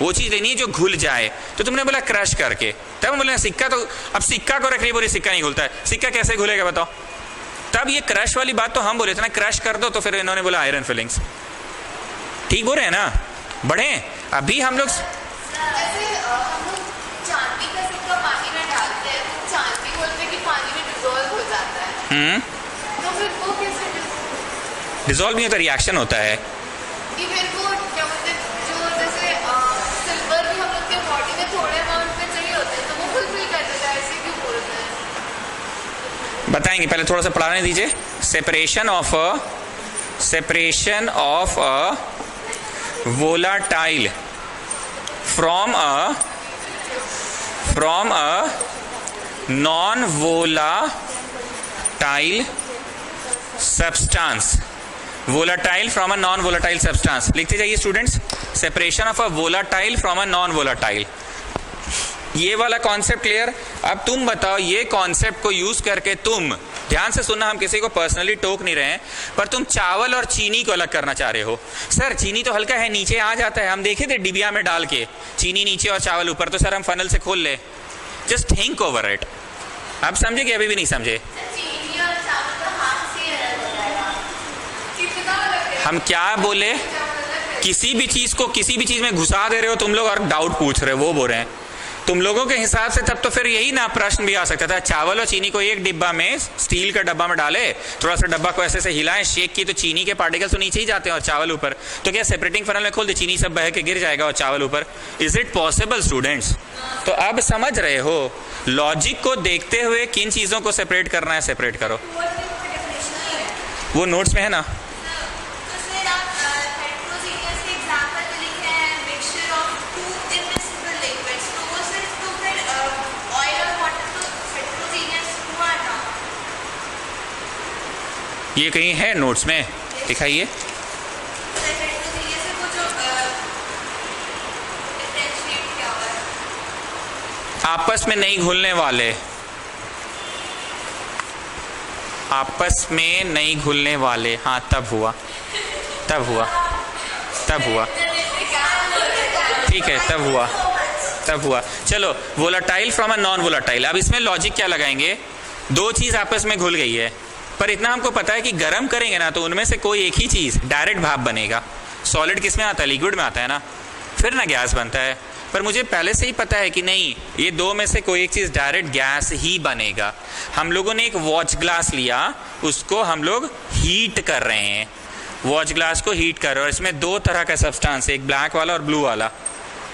A: वो चीज लेनी है जो घुल जाए। तो तुमने बोला क्रश करके, तब हम बोले सिक्का, तो अब सिक्का को रख रही बोली सिक्का नहीं घुलता है, सिक्का कैसे घुलेगा बताओ? तब ये क्रश वाली बात तो हम बोले थे ना, क्रश कर दो, तो फिर इन्होंने बोला आयरन फिलिंग्स। ठीक बोल रहे हैं ना? बढ़े अभी हम लोग
B: चांदी का सिक्का पानी में डालते हैं, तो चांदी बोलते हैं कि पानी में डिसॉल्व हो जाता है। तो फिर वो कैसे
A: डिसॉल्व नहीं होता, रिएक्शन होता है
B: कि फिर वो क्या बोलते हैं, जो जैसे सिल्वर भी हम लोग के बॉडी में थोड़े अमाउंट में चाहिए होते हैं तो वो फुलफिल कर देता है, ऐसे क्यों बोलते हैं?
A: बताएंगे, पहले थोड़ा सा पढ़ाने दीजिए। Separation of a volatile from a non volatile substance. Volatile from a non volatile substance, लिखते जाइए students. Separation of a volatile from a non volatile, ये वाला कॉन्सेप्ट क्लियर। अब तुम बताओ, ये कॉन्सेप्ट को यूज करके तुम ध्यान से सुनना, हम किसी को पर्सनली टोक नहीं रहे हैं, पर तुम चावल और चीनी को अलग करना चाह रहे हो। सर चीनी तो हल्का है, नीचे आ जाता है, हम देखे थे डिबिया में डाल के, चीनी नीचे और चावल ऊपर, तो सर हम फनल से खोल ले। Just think over it. अब समझे कि अभी भी नहीं समझे?
B: चीनी और चावल तो हाथ से अलग हो जाएगा, कितना अलग है?
A: हम क्या बोले? किसी भी चीज को किसी भी चीज में घुसा दे रहे हो तुम लोग और डाउट पूछ रहे हो, वो बोल रहे हैं तुम लोगों के हिसाब से। तब तो फिर यही ना प्रश्न भी आ सकता था, चावल और चीनी को एक डिब्बा में, स्टील का डब्बा में डाले, थोड़ा सा डब्बा को ऐसे से हिलाएं, शेक की, तो चीनी के पार्टिकल्स तो नीचे ही जाते हैं और चावल ऊपर, तो क्या सेपरेटिंग फनल में खोल दे, चीनी सब बह के गिर जाएगा और चावल ऊपर? Is it possible students? तो अब समझ रहे हो लॉजिक को देखते हुए किन चीजों को सेपरेट करना है, सेपरेट करो। वो नोट्स में है ना। ये कहीं है नोट्स में, दिखाइए। आपस में नहीं घुलने वाले, आपस में नहीं घुलने वाले, हाँ तब हुआ, तब हुआ, तब हुआ, ठीक है, तब हुआ, तब हुआ। चलो, volatile from a non volatile. अब इसमें लॉजिक क्या लगाएंगे? दो चीज आपस में घुल गई है, पर इतना हमको पता है कि गर्म करेंगे ना तो उनमें से कोई एक ही चीज डायरेक्ट भाप बनेगा। सॉलिड किस में आता है? लिक्विड में आता है ना, फिर ना गैस बनता है। पर मुझे पहले से ही पता है कि नहीं, ये दो में से कोई एक चीज डायरेक्ट गैस ही बनेगा। हम लोगों ने एक वॉच ग्लास लिया, उसको हम लोग हीट कर रहे हैं, वॉच ग्लास को हीट कर रहे हैं, और इसमें दो तरह का सब्सटेंस, एक ब्लैक वाला और ब्लू वाला,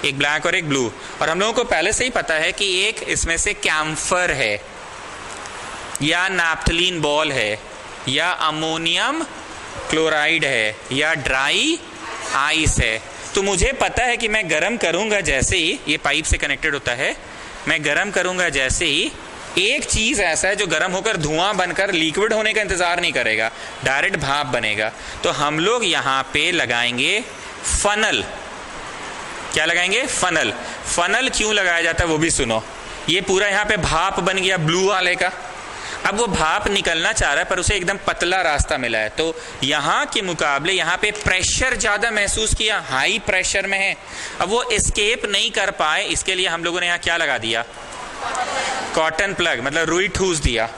A: एक ब्लैक और एक ब्लू। और हम लोगों को पहले से ही पता है कि एक इसमें से कैम्फर है, या नैप्थलीन बॉल है, या अमोनियम क्लोराइड है, या ड्राई आइस है। तो मुझे पता है कि मैं गर्म करूंगा जैसे ही, ये पाइप से कनेक्टेड होता है, मैं गर्म करूंगा जैसे ही, एक चीज ऐसा है जो गर्म होकर धुआं बनकर लिक्विड होने का इंतजार नहीं करेगा, डायरेक्ट भाप बनेगा। तो हम लोग यहाँ पे लगाएंगे फनल। क्या लगाएंगे? फनल। फनल क्यों लगाया जाता है वो भी सुनो। ये पूरा यहाँ पे भाप बन गया ब्लू वाले का। अब वो भाप निकलना चाह रहा है पर उसे एकदम पतला रास्ता मिला है, तो यहाँ के मुकाबले यहाँ पे प्रेशर ज्यादा महसूस किया, हाई प्रेशर में है। अब वो एस्केप नहीं कर पाए, इसके लिए हम लोगों ने यहाँ क्या लगा दिया? कॉटन प्लग, मतलब रुई ठूस दिया।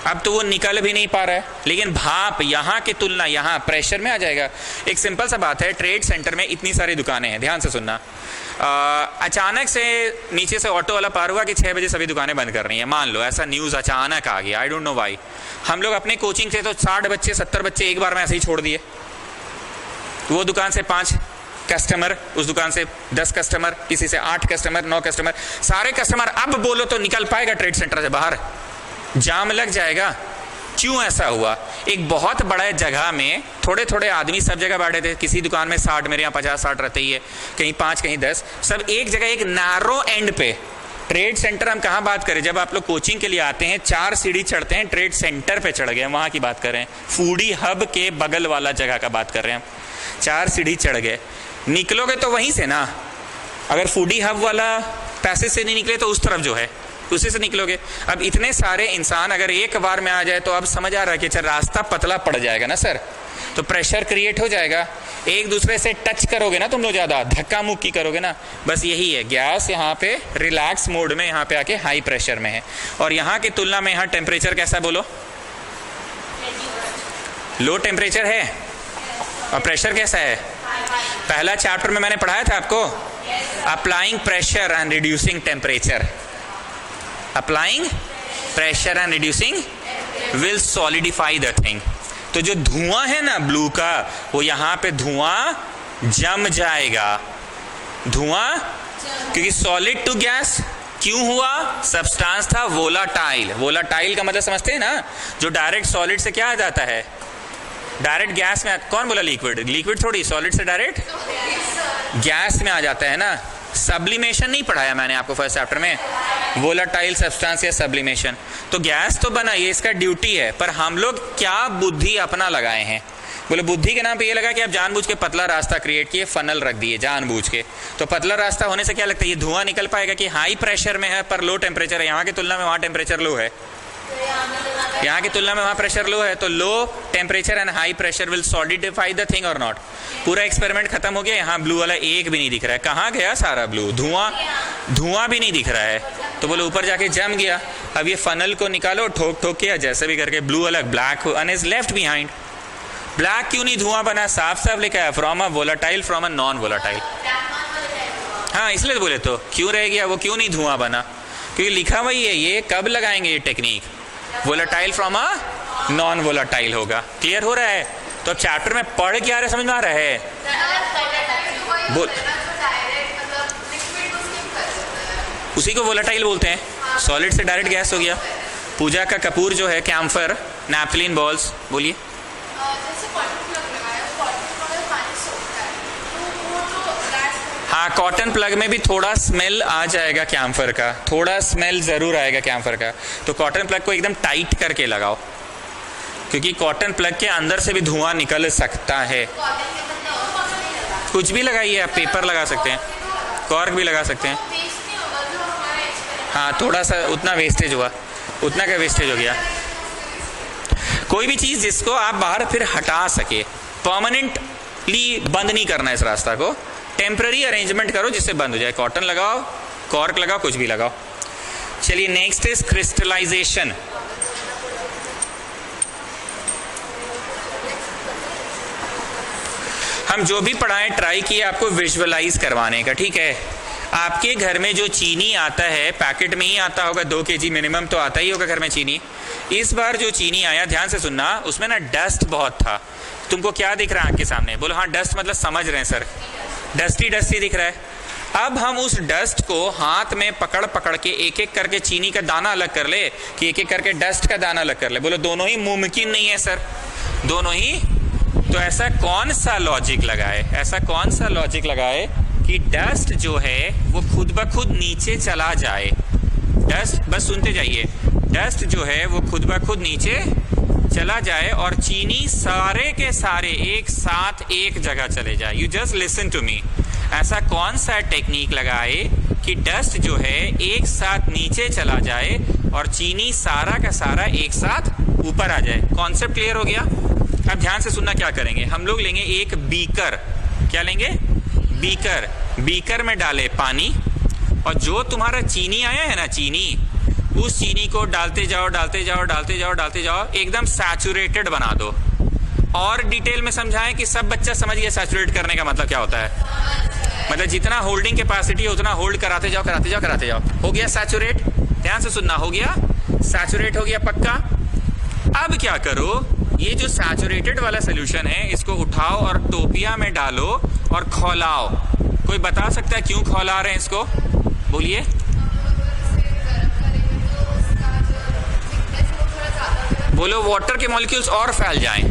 A: अब तो वो निकल भी नहीं पा रहा है, लेकिन भाप यहाँ की तुलना यहाँ प्रेशर में आ जाएगा। एक सिंपल सा बात है, ट्रेड सेंटर में इतनी सारी दुकानें हैं, ध्यान से सुनना। अचानक से नीचे से ऑटो वाला पार हुआ कि 6 बजे सभी दुकानें बंद कर रही हैं, मान लो ऐसा न्यूज़ अचानक आ गया, आई डोंट नो व्हाई। हम लोग अपने कोचिंग से तो 60 बच्चे 70 बच्चे एक बार में ऐसे ही छोड़ दिए। वो दुकान से 5 कस्टमर, उस दुकान से 10 कस्टमर, किसी से 8 कस्टमर, 9 कस्टमर, सारे कस्टमर अब बोलो तो निकल पाएगा ट्रेड सेंटर से बाहर? जाम लग जाएगा। क्यों ऐसा हुआ? एक बहुत बड़ा जगह में थोड़े थोड़े आदमी सब जगह बैठे थे, किसी दुकान में 60, मेरे यहाँ 50-60 रहते ही है, कहीं 5 कहीं 10, सब एक जगह, एक नैरो एंड पे। ट्रेड सेंटर हम कहाँ बात करें? जब आप लोग कोचिंग के लिए आते हैं 4 सीढ़ी चढ़ते हैं, ट्रेड सेंटर पे चढ़ गए, वहाँ की बात कर रहे हैं, फूडी हब के बगल वाला जगह का बात कर रहे हैं। 4 सीढ़ी चढ़ गए, निकलोगे तो वहीं से ना, अगर फूडी हब वाला पैसेज से नहीं निकले तो उस तरफ जो है उसी से निकलोगे। अब इतने सारे इंसान अगर एक बार में आ जाए तो अब समझ आ रहा है कि अच्छा रास्ता पतला पड़ जाएगा ना सर, तो प्रेशर क्रिएट हो जाएगा, एक दूसरे से टच करोगे ना तुम लोग, ज्यादा धक्का मुक्की करोगे ना। बस यही है, गैस यहाँ पे रिलैक्स मोड में यहाँ पे आके हाई प्रेशर में है, और यहाँ की तुलना में यहाँ टेम्परेचर कैसा बोलो? लो टेम्परेचर है। और प्रेशर कैसा है? पहला चैप्टर में मैंने पढ़ाया था आपको, applying pressure and reducing temperature. Applying pressure and reducing will solidify the thing. तो जो धुआं है ना ब्लू का, वो यहाँ पे धुआं जम जाएगा, धुआं, क्योंकि सॉलिड टू गैस क्यों हुआ? सब्सटेंस था वोलाटाइल। वोलाटाइल का मतलब समझते हैं ना, जो डायरेक्ट सॉलिड से क्या आ जाता है, डायरेक्ट गैस में। कौन बोला लिक्विड? लिक्विड थोड़ी सॉलिड से डायरेक्ट गैस में आ जाता है ना। सब्लिमेशन नहीं पढ़ाया मैंने आपको फर्स्ट चैप्टर में, वोलाटाइल सब्सटेंस या सब्लिमेशन। तो गैस तो बना, ये इसका ड्यूटी है, पर हम लोग क्या बुद्धि अपना लगाए हैं? बोले बुद्धि के नाम पे ये लगा कि आप जानबूझ के पतला रास्ता क्रिएट किए, फनल रख दिए जानबूझ के। तो पतला रास्ता होने से क्या लगता है, ये धुआं निकल पाएगा कि हाई प्रेशर में है पर लो टेम्परेचर है। यहाँ की तुलना में वहाँ टेम्परेचर लो है, यहाँ की तुलना में वहाँ प्रेशर लो है, तो low temperature and high pressure will solidify the thing और नॉट। पूरा एक्सपेरिमेंट खत्म हो गया, यहाँ ब्लू वाला एक भी नहीं दिख रहा है। कहाँ गया सारा ब्लू? धुआं भी नहीं दिख रहा है। तो बोले ऊपर जाके जम गया। अब ये फनल को निकालो ठोक ठोक के, जैसे भी करके ब्लू अलग black and is left behind. Black क्यों नहीं धुआं बना? साफ साफ लिखा है from a volatile from a non volatile. हाँ, इसलिए तो बोले, तो क्यों रह गया वो, क्यों नहीं धुआं बना? क्योंकि लिखा वही है। ये कब लगाएंगे ये technique? Volatile from a non volatile होगा। क्लियर हो रहा है? तो अब चैप्टर में पढ़ क्या रहे, समझ में आ रहा है? बोल, उसी को वोलाटाइल बोलते हैं। सॉलिड से डायरेक्ट गैस हो गया। पूजा का कपूर जो है, कैम्फर, नैपथलीन बॉल्स, बोलिए। हाँ, कॉटन प्लग में भी थोड़ा स्मेल आ जाएगा कैम्फर का, थोड़ा स्मेल जरूर आएगा कैम्फर का। तो कॉटन प्लग को एकदम टाइट करके लगाओ, क्योंकि कॉटन प्लग के अंदर से भी धुआं निकल सकता है। कुछ भी लगाइए आप, पेपर लगा सकते हैं, कॉर्क भी लगा सकते हैं। हाँ, थोड़ा सा उतना वेस्टेज हुआ, उतना का वेस्टेज हो गया। कोई भी चीज़ जिसको आप बाहर फिर हटा सके, परमानेंटली बंद नहीं करना है इस रास्ता को, टेम्पररी अरेंजमेंट करो जिससे बंद हो जाए। कॉटन लगाओ, कॉर्क लगाओ, कुछ भी लगाओ। चलिए नेक्स्ट इज क्रिस्टलाइजेशन। हम जो भी पढ़ाएं ट्राई किए आपको विजुअलाइज करवाने का, ठीक है? आपके घर में जो चीनी आता है, पैकेट में ही आता होगा, 2 kg मिनिमम तो आता ही होगा घर में चीनी। इस बार जो चीनी आया, ध्यान से सुनना, उसमें ना डस्ट बहुत था। तुमको क्या दिख रहा है आँख के सामने? बोलो हाँ, डस्ट मतलब समझ रहे हैं सर, डस्टी डस्टी दिख रहा है। अब हम उस डस्ट को हाथ में पकड़ पकड़ के एक एक करके चीनी का दाना अलग कर ले, कि एक एक करके डस्ट का दाना अलग कर ले? बोलो दोनों ही मुमकिन नहीं है सर, दोनों ही। तो ऐसा कौन सा लॉजिक लगाए, ऐसा कौन सा लॉजिक लगाए कि डस्ट जो है वो खुद ब खुद नीचे चला जाए? डस्ट, बस सुनते जाइए, डस्ट जो है वो खुद ब खुद नीचे चला जाए और चीनी सारे के सारे एक साथ एक जगह चले जाए। You just listen to me. ऐसा कौन सा टेक्निक लगाए कि डस्ट जो है एक साथ नीचे चला जाए और चीनी सारा का सारा एक साथ ऊपर आ जाए? कॉन्सेप्ट क्लियर हो गया? अब ध्यान से सुनना, क्या करेंगे हम लोग? लेंगे एक बीकर। क्या लेंगे? बीकर। बीकर में डाले पानी, और जो तुम्हारा चीनी आया है ना, चीनी, उस चीनी को डालते जाओ डालते जाओ डालते जाओ डालते जाओ, एकदम सैचुरेटेड बना दो। और डिटेल में समझाएं कि सब बच्चा समझ गया सैचुरेट करने का मतलब क्या होता है। मतलब जितना होल्डिंग कैपेसिटी है उतना होल्ड कराते जाओ कराते जाओ कराते जाओ। हो गया सैचुरेट? ध्यान से सुनना, हो गया सैचुरेट, हो गया पक्का। अब क्या करो, ये जो सैचुरेटेड वाला सोल्यूशन है इसको उठाओ और टोपिया में डालो और खौलाओ। कोई बता सकता है क्यों खौला रहे हैं इसको? बोलिए। बोलो, वाटर के मॉलिक्यूल्स और फैल जाएं।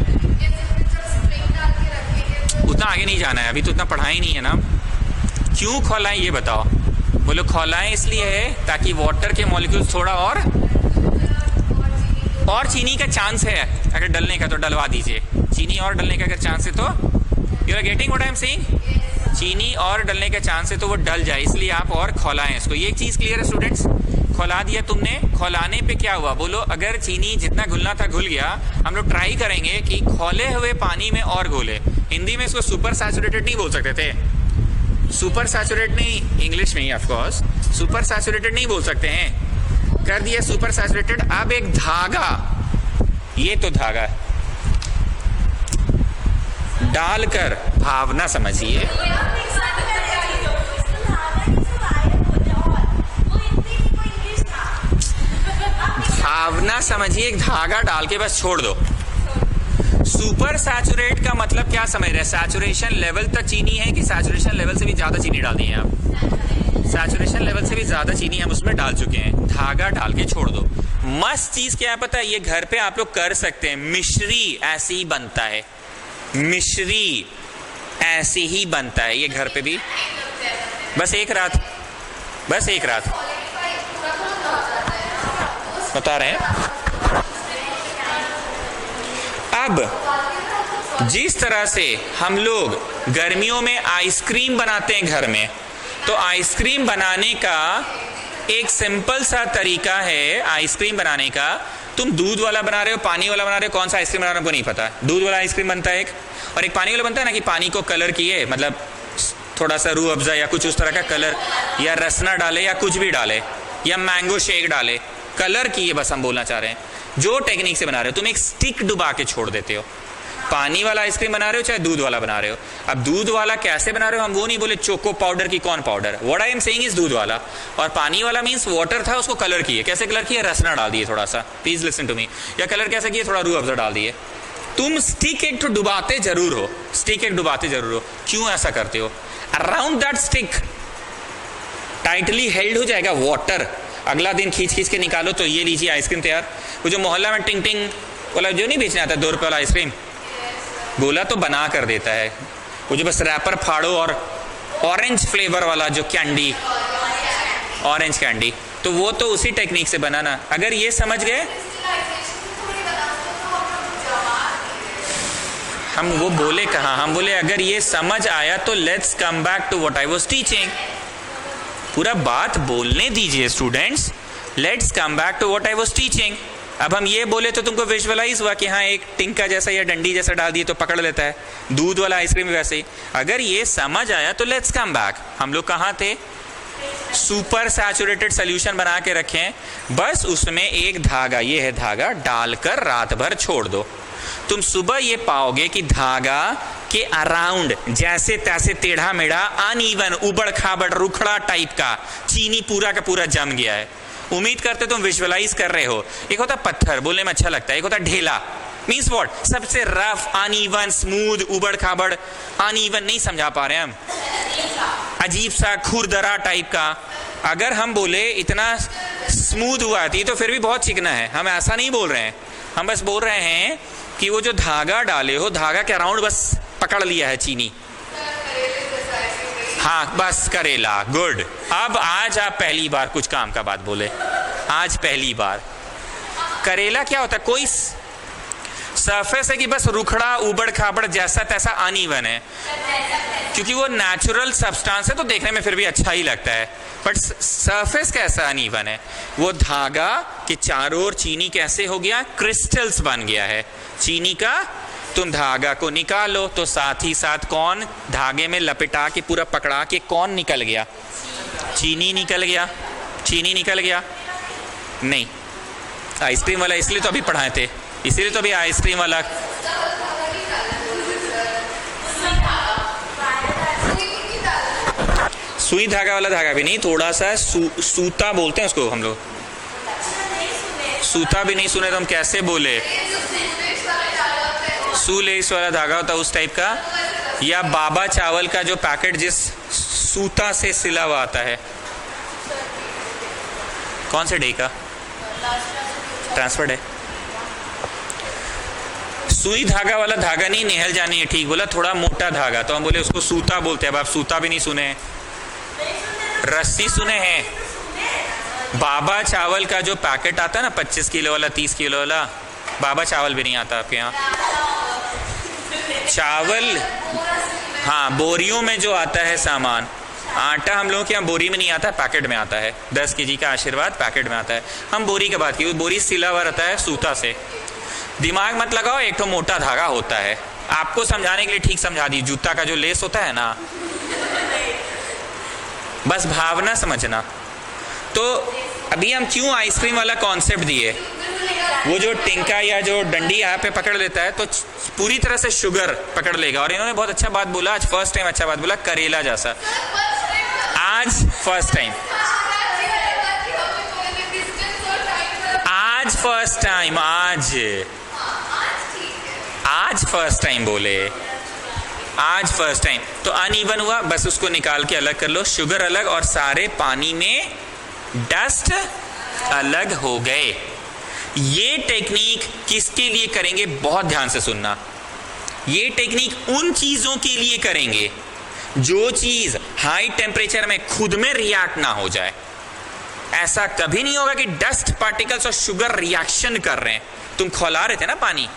A: उतना आगे नहीं जाना है, अभी तो उतना पढ़ा ही नहीं है ना। क्यों खौलाएं ये बताओ? बोलो, खौलाएं इसलिए है ताकि वाटर के मॉलिक्यूल्स थोड़ा और चीनी का चांस है अगर डलने का तो डलवा दीजिए। चीनी और डलने का अगर चांस है तो, you are getting what I am saying? चीनी और डलने का चांस है तो वो डल जाए, इसलिए आप और खौलाएं इसको। ये चीज क्लियर है स्टूडेंट्स? खौला दिया तुमने। खौलाने पे क्या हुआ? बोलो, अगर चीनी जितना घुलना था घुल गया, हम लोग ट्राई करेंगे कि खौले हुए पानी में और घोले। हिंदी में इसको सुपर सैचुरेटेड नहीं बोल सकते थे, सुपर सैचुरेट नहीं, इंग्लिश में ही ऑफ कोर्स सुपर सैचुरेटेड नहीं बोल सकते हैं, कर दिया सुपर सैचुरेटेड। अब एक धागा, ये तो धागा डालकर, भावना समझिए, भावना समझिए, एक धागा डाल के बस छोड़ दो। सुपर सैचुरेट का मतलब क्या समझ रहे हैं? सैचुरेशन लेवल तक चीनी है कि सैचुरेशन लेवल से भी ज्यादा चीनी डाल दी है आप? सैचुरेशन लेवल से भी ज्यादा चीनी हम उसमें डाल चुके हैं, धागा डाल के छोड़ दो। मस्त चीज क्या है पता है, ये घर पे आप लोग कर सकते हैं। मिश्री ऐसे ही बनता है, मिश्री ऐसे ही बनता है ये घर पे भी। बस एक रात, बस एक रात बता रहे हैं। अब जिस तरह से हम लोग गर्मियों में आइसक्रीम बनाते हैं घर में, तो आइसक्रीम बनाने का एक सिंपल सा तरीका है आइसक्रीम बनाने का। तुम दूध वाला बना रहे हो, पानी वाला बना रहे हो, कौन सा आइसक्रीम बना रहे हो को नहीं पता। दूध वाला आइसक्रीम बनता है एक, और एक पानी वाला बनता है ना, कि पानी को कलर किए, मतलब थोड़ा सा रूह अफ़ज़ा या कुछ उस तरह का कलर, या रसना डाले या कुछ भी डाले, या मैंगो शेक डाले, कलर किए। बस हम बोलना चाह रहे हैं जो टेक्निक से बना रहे हो, तुम एक स्टिक डुबा के छोड़ देते हो। पानी वाला आइसक्रीम बना रहे हो चाहे दूध वाला बना रहे हो। अब दूध वाला कैसे बना रहे हो, हम वो नहीं बोले चोको पाउडर की कौन powder, what I am saying is दूध वाला। और पानी वाला मींस वाटर था, उसको कलर किए। कैसे कलर किए, रसना डाल दिए थोड़ा सा, प्लीज लिसन टू मी। या कलर कैसे किए, थोड़ा रूह अफ़ज़ा डाल दिए। तुम स्टिक एक तो डुबाते जरूर हो, स्टिक एक डुबाते जरूर हो। क्यों ऐसा करते हो, around that stick tightly held हो जाएगा वाटर। अगला दिन खींच खींच के निकालो तो ये लीजिए आइसक्रीम तैयार। वो जो मोहल्ला में टिंग टिंग वाला जो नहीं बेचने आता 2 रुपये वाला आइसक्रीम, गोला तो बना कर देता है। वो जो बस रैपर फाड़ो और ऑरेंज फ्लेवर वाला जो कैंडी, ऑरेंज कैंडी, तो वो तो उसी टेक्निक से बनाना। अगर ये समझ गए, हम वो बोले कहाँ, हम बोले अगर ये समझ आया तो let's come back to what I was teaching. पूरा बात बोलने दीजिए students, let's come back to what I was teaching. अब हम ये बोले तो तुमको विजुअलाइज हुआ कि हाँ एक टिंका जैसा या डंडी जैसा डाल दिए तो पकड़ लेता है। दूध वाला आइसक्रीम वैसे ही। अगर ये समझ आया तो लेट्स कम बैक। हम लोग कहाँ थे, सुपर सैचुरेटेड सोल्यूशन बना के रखें, बस उसमें एक धागा, ये है धागा, डालकर रात भर छोड़ दो। तुम सुबह ये पाओगे कि धागा के अराउंड जैसे तैसे टेढ़ा मेढ़ा, अनइवन, उबड़ खाबड़, रुखड़ा टाइप का चीनी पूरा का पूरा जम गया है। उम्मीद करते तुम विजुअलाइज कर रहे हो। एक होता पत्थर, बोलने में अच्छा लगता है, एक होता ढेला, मीन्स व्हाट, सबसे रफ, अनइवन, स्मूथ, उबड़ खाबड़, अनइवन नहीं समझा पा रहे हैं हम, अजीब सा खुरदरा टाइप का। अगर हम बोले इतना स्मूथ हुआ थी तो फिर भी बहुत चिकना है, हम ऐसा नहीं बोल रहे हैं। हम बस बोल रहे हैं कि वो जो धागा डाले हो, धागा के अराउंड बस पकड़ लिया है चीनी। हाँ बस करेला, गुड। अब आज आप पहली बार कुछ काम का बात बोले, आज पहली बार। करेला क्या होता है, कोई सरफेस है कि बस रुखड़ा उबड़ खाबड़ जैसा तैसा अनइवन है, क्योंकि वो नेचुरल सब्सटेंस है तो देखने में फिर भी अच्छा ही लगता है, बट सरफेस कैसा अनइवन है। वो धागा के चारों ओर चीनी कैसे हो गया, क्रिस्टल्स बन गया है चीनी का। तुम धागा को निकालो तो साथ ही साथ कौन धागे में लपेटा के पूरा पकड़ा के कौन निकल गया, चीनी निकल गया। चीनी निकल गया नहीं, आइसक्रीम वाला इसलिए तो अभी पढ़ाए थे, इसीलिए तो अभी आइसक्रीम वाला। सुई धागा वाला धागा भी नहीं, थोड़ा सा सूता बोलते हैं उसको हम लोग। सूता भी नहीं सुने तो हम कैसे बोले, सूलेस वाला धागा होता है उस टाइप का, या बाबा चावल का जो पैकेट जिस सूता से सिला हुआ आता है, कौन से डे का ट्रांसफर्ड है। सुई धागा वाला धागा नहीं, नेहल जानी है ठीक बोला, थोड़ा मोटा धागा, तो हम बोले उसको सूता बोलते हैं। अब आप सूता भी नहीं सुने, रस्सी सुने हैं। बाबा चावल का जो पैकेट आता है ना 25 किलो वाला, 30 किलो वाला, बाबा चावल भी नहीं आता आपके यहाँ। चावल हाँ बोरियों में जो आता है सामान, आटा हम लोगों के यहाँ बोरी में नहीं आता, पैकेट में आता है। 10 केजी का आशीर्वाद पैकेट में आता है। हम बोरी की बात की, बोरी सिला हुआ रहता है सूता से। दिमाग मत लगाओ, एक तो मोटा धागा होता है। आपको समझाने के लिए ठीक समझा दी, जूता का जो लेस होता है ना, बस भावना समझना। तो अभी हम क्यों आइसक्रीम वाला कॉन्सेप्ट दिए, वो जो टिंका या जो डंडी यहाँ पे पकड़ लेता है तो पूरी तरह से शुगर पकड़ लेगा। और इन्होंने बहुत अच्छा बात बोला, आज फर्स्ट टाइम अच्छा बात बोला, करेला जैसा। आज फर्स्ट टाइम, आज फर्स्ट टाइम, आज फर्स्ट टाइम बोले। आज फर्स्ट टाइम। तो अनइवन हुआ, बस उसको निकाल के अलग कर लो, शुगर अलग और सारे पानी में डस्ट अलग हो गए। ये टेक्निक किसके लिए करेंगे, बहुत ध्यान से सुनना। ये टेक्निक उन चीजों के लिए करेंगे जो चीज हाई टेम्परेचर में खुद में रिएक्ट ना हो जाए। ऐसा कभी नहीं होगा कि डस्ट पार्टिकल्स और शुगर रिएक्शन कर रहे हैं। तुम खौला रहे थे ना पानी,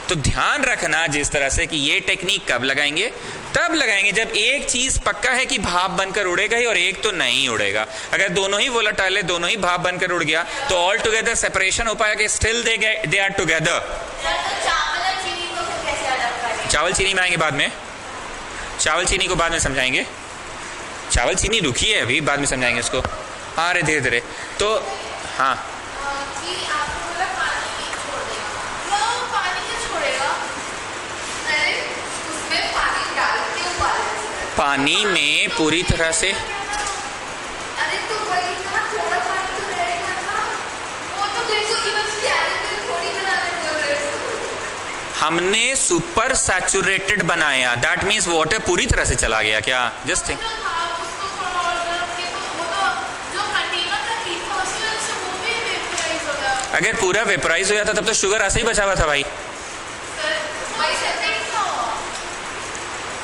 A: तो ध्यान रखना जिस तरह से कि ये टेक्निक कब लगाएंगे, तब लगाएंगे जब एक चीज पक्का है कि भाप बनकर उड़ेगा ही और एक तो नहीं उड़ेगा। अगर दोनों ही वोलेटाइल है, दोनों ही भाप बनकर उड़ गया, तो ऑल टुगेदर सेपरेशन हो पाएगा, स्टिल दे आर टुगेदर। चावल चीनी में आएंगे बाद में, चावल चीनी को बाद में समझाएंगे। चावल चीनी रुकी है अभी, बाद में समझाएंगे उसको, आ रहे धीरे धीरे। तो हाँ, पानी में पूरी तरह से हमने सुपर सैचुरेटेड बनाया, दैट मीन्स वाटर पूरी तरह से चला गया क्या? जस्ट थिंक, अगर पूरा वेपराइज हो जाता तब तो शुगर ऐसे ही बचा हुआ था भाई।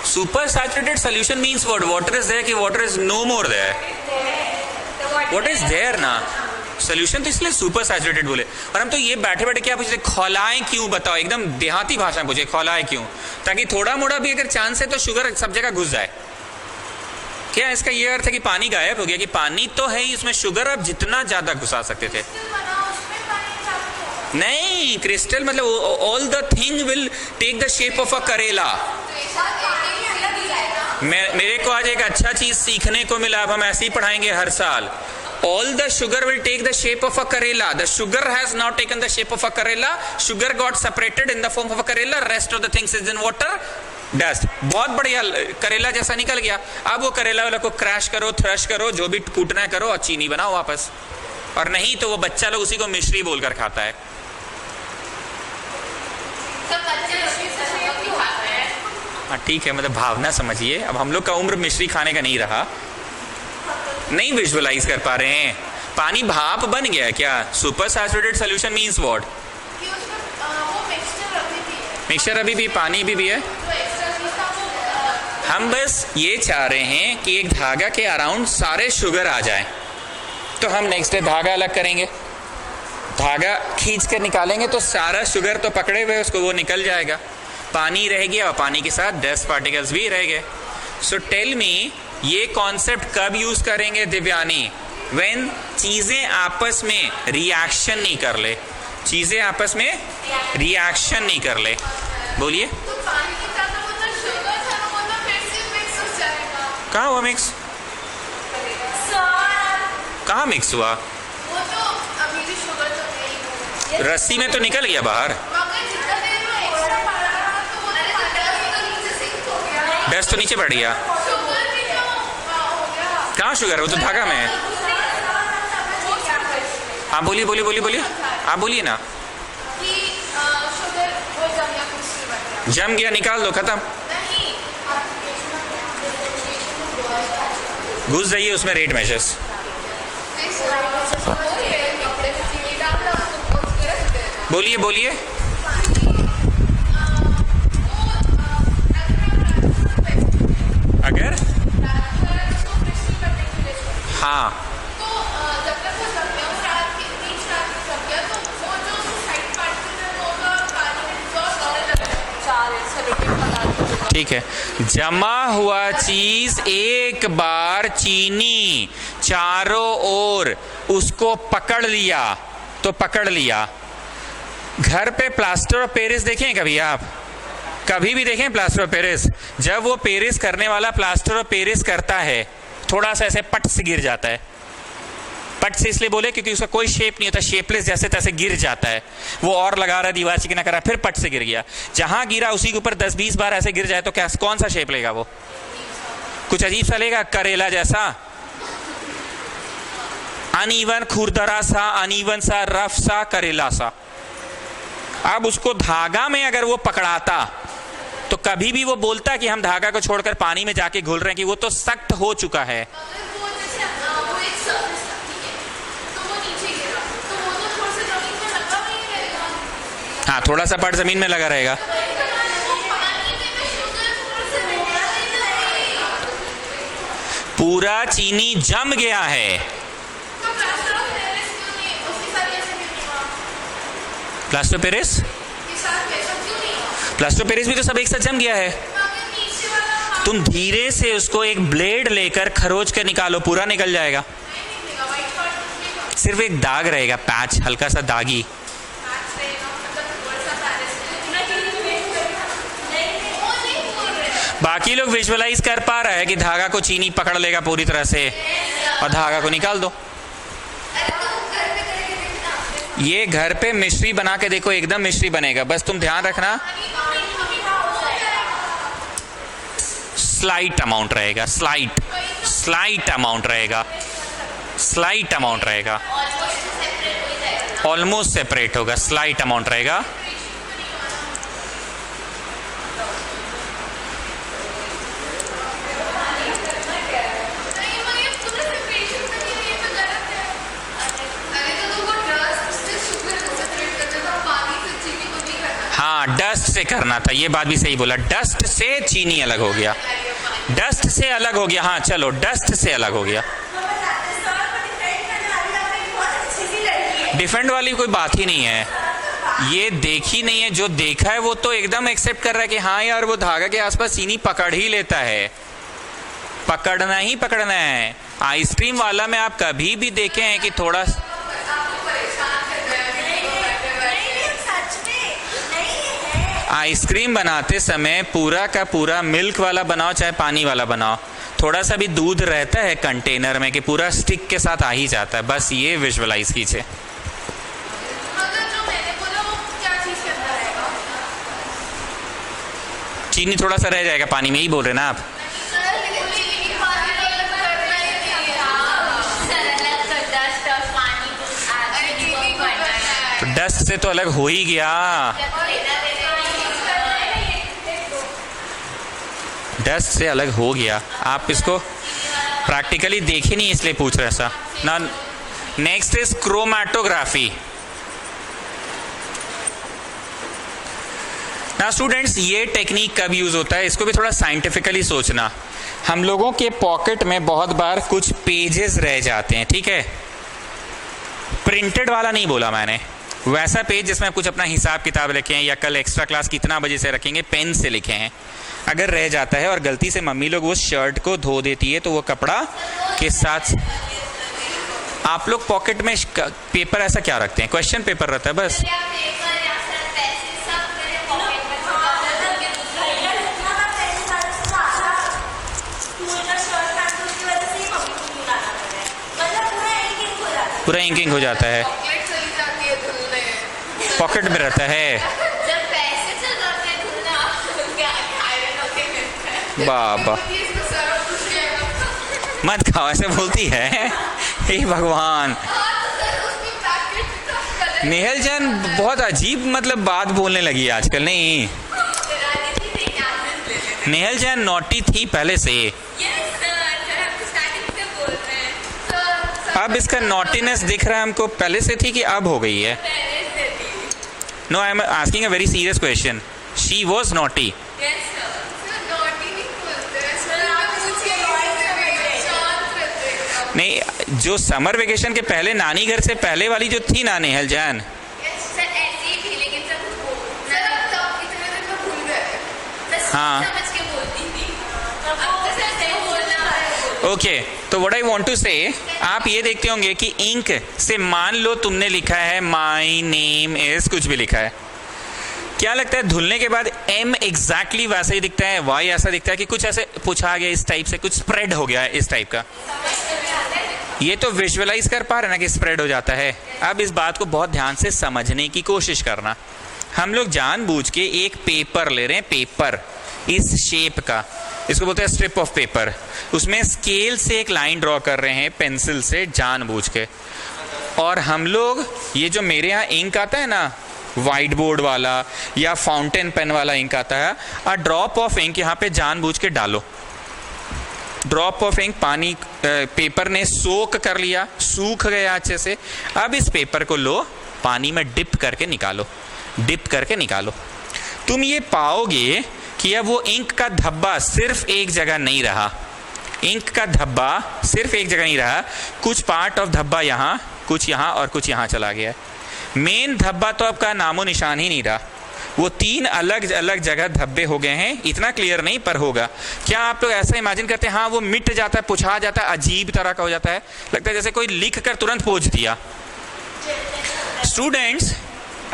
A: Super saturated solution means what? Water is there कि water is no more there, what is there ना सोल्यूशन, तो इसलिए सुपर सैचुरेटेड बोले। और हम तो ये बैठे बैठे क्या पूछते, खौलाएं क्यों, बताओ, एकदम देहाती भाषा में पूछे, खौलाएं क्यों, ताकि थोड़ा मोड़ा भी अगर चांस है तो शुगर सब जगह घुस जाए। क्या इसका ये अर्थ है कि पानी गायब हो गया? कि पानी तो है ही, इसमें शुगर अब जितना ज्यादा घुसा सकते थे। नहीं, क्रिस्टल मतलब all the thing will take the shape of a karela. मेरे को आज एक अच्छा चीज सीखने को मिला, अब हम ऐसे ही पढ़ाएंगे हर साल। All the sugar will take the shape of a Karela. The sugar has now taken the shape of a Karela. Sugar got separated in the form of a Karela. Rest of the things is in water. Dust. बहुत बढ़िया करेला जैसा निकल गया। अब वो करेला वाला को क्रैश करो, थ्रश करो, जो भी कूटना है करो और चीनी बनाओ वापस। और नहीं तो वो बच्चा लोग उसी को मिश्री बोलकर खाता है। हाँ ठीक है, मतलब भावना समझिए। अब हम लोग का उम्र मिश्री खाने का नहीं रहा, नहीं विजुअलाइज कर पा रहे हैं। पानी भाप बन गया क्या? Super saturated solution means what? Mixture अभी भी पानी भी है। हम बस ये चाह रहे हैं कि एक धागा के अराउंड सारे शुगर आ जाए। तो हम नेक्स्ट डे धागा अलग करेंगे, धागा खींच कर निकालेंगे तो सारा शुगर तो पकड़े हुए उसको वो निकल जाएगा, पानी रह गया और पानी के साथ डस्ट पार्टिकल्स भी रह गए। सो टेल मी, ये कॉन्सेप्ट कब यूज करेंगे दिव्यानी? व्हेन चीजें आपस में रिएक्शन नहीं कर ले, चीजें आपस में रिएक्शन नहीं कर ले। बोलिए, कहाँ हुआ मिक्स? कहाँ मिक्स हुआ? रस्सी में तो निकल गया बाहर, डस्ट तो नीचे बढ़ गया। कहाँ शुगर है? वो तो धागा में है। हाँ बोलिए बोलिए बोलिए बोलिए, आप बोलिए ना। जम गया, निकाल दो, खत्म। घुस जाइए उसमें रेट मेजर्स। बोलिए बोलिए। अगर हाँ,
B: तो जब तक वो जम गया, वो रात के बीच रात में जम गया, तो वो जो साइड पार्टिकल होगा पानी में डिसॉल्व,
A: ठीक है। जमा हुआ चीज एक बार चीनी चारों ओर उसको पकड़ लिया तो पकड़ लिया। घर पे प्लास्टर ऑफ पेरिस देखें कभी आप? कभी भी देखें प्लास्टर ऑफ पेरिस? जब वो पेरिस करने वाला प्लास्टर ऑफ पेरिस करता है, थोड़ा सा ऐसे पट से गिर जाता है। पट से इसलिए बोले क्योंकि उसका कोई शेप नहीं होता, शेपलेस जैसे तैसे गिर जाता है। वो और लगा रहा है, दीवार चिकना कर रहा है, फिर पट से गिर गया। जहां गिरा उसी के ऊपर 10-20 बार ऐसे गिर जाए तो क्या कौन सा शेप लेगा? वो कुछ अजीब सा लेगा, करेला जैसा, अनइवन, खुरदरा सा, अनइवन सा, रफ सा, करेला सा। अब उसको धागा में अगर वो पकड़ाता तो कभी भी वो बोलता कि हम धागा को छोड़कर पानी में जाके घुल रहे हैं, कि वो तो सख्त हो चुका है।
B: अगर वो जैसे वो एक सर्फेस था, ठीक है, तो वो नीचे गिरा, तो वो तो थोड़ा सा जमीन में लगा हुआ ही रहेगा।
A: हाँ, थोड़ा सा पार्ट जमीन में लगा रहेगा।
B: वो पानी में भी शुगर थोड़ा सा मिला ही रहेगा।
A: पूरा चीनी जम गया है।
B: तो प्लास्टर ऑफ पेरिस क्यों नहीं उसके साथ कैसे नहीं हुआ?
A: प्लास्टर पेरिस,
B: के साथ कैसा क्यों नहीं हुआ?
A: प्लास्टर पेरिस भी तो सब एक साथ जम गया है।
B: अगर नीचे वाला
A: तुम धीरे से उसको एक ब्लेड लेकर खरोच कर निकालो, पूरा निकल जाएगा।
B: नहीं निकलेगा, व्हाइट पार्ट निकलेगा,
A: सिर्फ एक दाग रहेगा, पैच, हल्का सा दागी।
B: पैच रहेगा, मतलब थोड़ा सा पेरिस वो नहीं बोल रहे।
A: बाकी लोग विजुअलाइज कर पा रहा है कि धागा को चीनी पकड़ लेगा पूरी तरह से और धागा को निकाल दो।
B: अरे तो घर पे करके देखना।
A: ये घर पे मिश्री बना के देखो, एकदम मिश्री बनेगा। बस तुम ध्यान रखना, स्लाइट अमाउंट रहेगा, स्लाइट अमाउंट रहेगा, स्लाइट अमाउंट रहेगा, ऑलमोस्ट सेपरेट होगा, स्लाइट अमाउंट रहेगा। हाँ, डस्ट से करना था, ये बात भी सही बोला, डस्ट से चीनी अलग हो गया, डस्ट से अलग हो गया। हाँ चलो, डस्ट से अलग हो गया। डिफेंड वाली कोई बात ही नहीं है, ये देखी नहीं है, जो देखा है वो तो एकदम एक्सेप्ट कर रहा है कि हाँ यार वो धागा के आसपास चीनी पकड़ ही लेता है, पकड़ना ही पकड़ना है। आइसक्रीम वाला में आप कभी भी देखे हैं कि थोड़ा आइसक्रीम बनाते समय पूरा का पूरा मिल्क वाला बनाओ चाहे पानी वाला बनाओ, थोड़ा सा भी दूध रहता है कंटेनर में कि पूरा स्टिक के साथ आ ही जाता है। बस ये विजुअलाइज कीजिए। चीनी थोड़ा सा रह जाएगा पानी में, ही बोल रहे ना आप। तो डस्ट से तो अलग हो ही गया, डस्ट से अलग हो गया। आप इसको प्रैक्टिकली देखे नहीं इसलिए पूछ रहे ऐसा ना। Next is chromatography. ना स्टूडेंट्स, ये टेक्निक कब यूज होता है, इसको भी थोड़ा साइंटिफिकली सोचना। हम लोगों के पॉकेट में बहुत बार कुछ पेजेस रह जाते हैं, ठीक है, प्रिंटेड वाला नहीं बोला मैंने, वैसा पेज जिसमें कुछ अपना हिसाब किताब लिखे हैं या कल एक्स्ट्रा क्लास कितना बजे से रखेंगे पेन से लिखे हैं, अगर रह जाता है और गलती से मम्मी लोग वो शर्ट को धो देती है तो वो कपड़ा के साथ आप लोग पॉकेट में पेपर ऐसा क्या रखते हैं, क्वेश्चन पेपर रहता है बस। पूरा इंकिंग हो जाता है, पॉकेट में रहता है। बाबा मत खाओ, ऐसे बोलती है, हे भगवान। नेहल जैन बहुत अजीब मतलब बात बोलने लगी आजकल। नहीं, नेहल जैन नॉटी थी पहले से, अब इसका नॉटीनेस दिख रहा है हमको, पहले से थी कि अब हो गई है। No, I am asking a very serious question, she was naughty. नहीं, जो समर वेकेशन के पहले नानी घर से पहले वाली जो थी ना नेहल जैन, हाँ ओके। तो व्हाट आई वांट टू से, आप ये देखते होंगे कि इंक से मान लो तुमने लिखा है माई नेम इज, कुछ भी लिखा है, क्या लगता है धुलने के बाद एम एग्जैक्टली वैसा ही दिखता है, वाई ऐसा दिखता है कि कुछ ऐसे पूछा गया इस टाइप से, कुछ स्प्रेड हो गया है इस टाइप का। ये तो विजुअलाइज कर पा रहे ना कि स्प्रेड हो जाता है। अब इस बात को बहुत ध्यान से समझने की कोशिश करना। हम लोग जानबूझ के एक पेपर ले रहे हैं, पेपर इस शेप का, इसको बोलते हैं स्ट्रिप ऑफ पेपर, उसमें स्केल से एक लाइन ड्रॉ कर रहे हैं पेंसिल से जानबूझ के। और हम लोग ये जो मेरे यहाँ इंक आता है ना, वाइट बोर्ड वाला या फाउंटेन पेन वाला इंक आता है, अ ड्रॉप ऑफ इंक यहाँ पे जानबूझ के डालो। ड्रॉप ऑफ इंक, पानी पेपर ने सोक कर लिया, सूख गया अच्छे से। अब इस पेपर को लो, पानी में डिप करके निकालो, डिप करके निकालो। तुम ये पाओगे कि अब वो इंक का धब्बा सिर्फ एक जगह नहीं रहा, इंक का धब्बा सिर्फ एक जगह नहीं रहा, कुछ पार्ट ऑफ धब्बा यहाँ, कुछ यहाँ और कुछ यहाँ चला गया। मेन धब्बा तो आपका नामो निशान ही नहीं रहा, वो 3 अलग अलग जगह धब्बे हो गए हैं। इतना क्लियर नहीं पर होगा। क्या आप लोग ऐसा इमेजिन करते हैं, हाँ वो मिट जाता है, पुछा जाता है, अजीब तरह का हो जाता है, लगता है जैसे कोई लिख कर तुरंत पोंछ दिया। स्टूडेंट्स,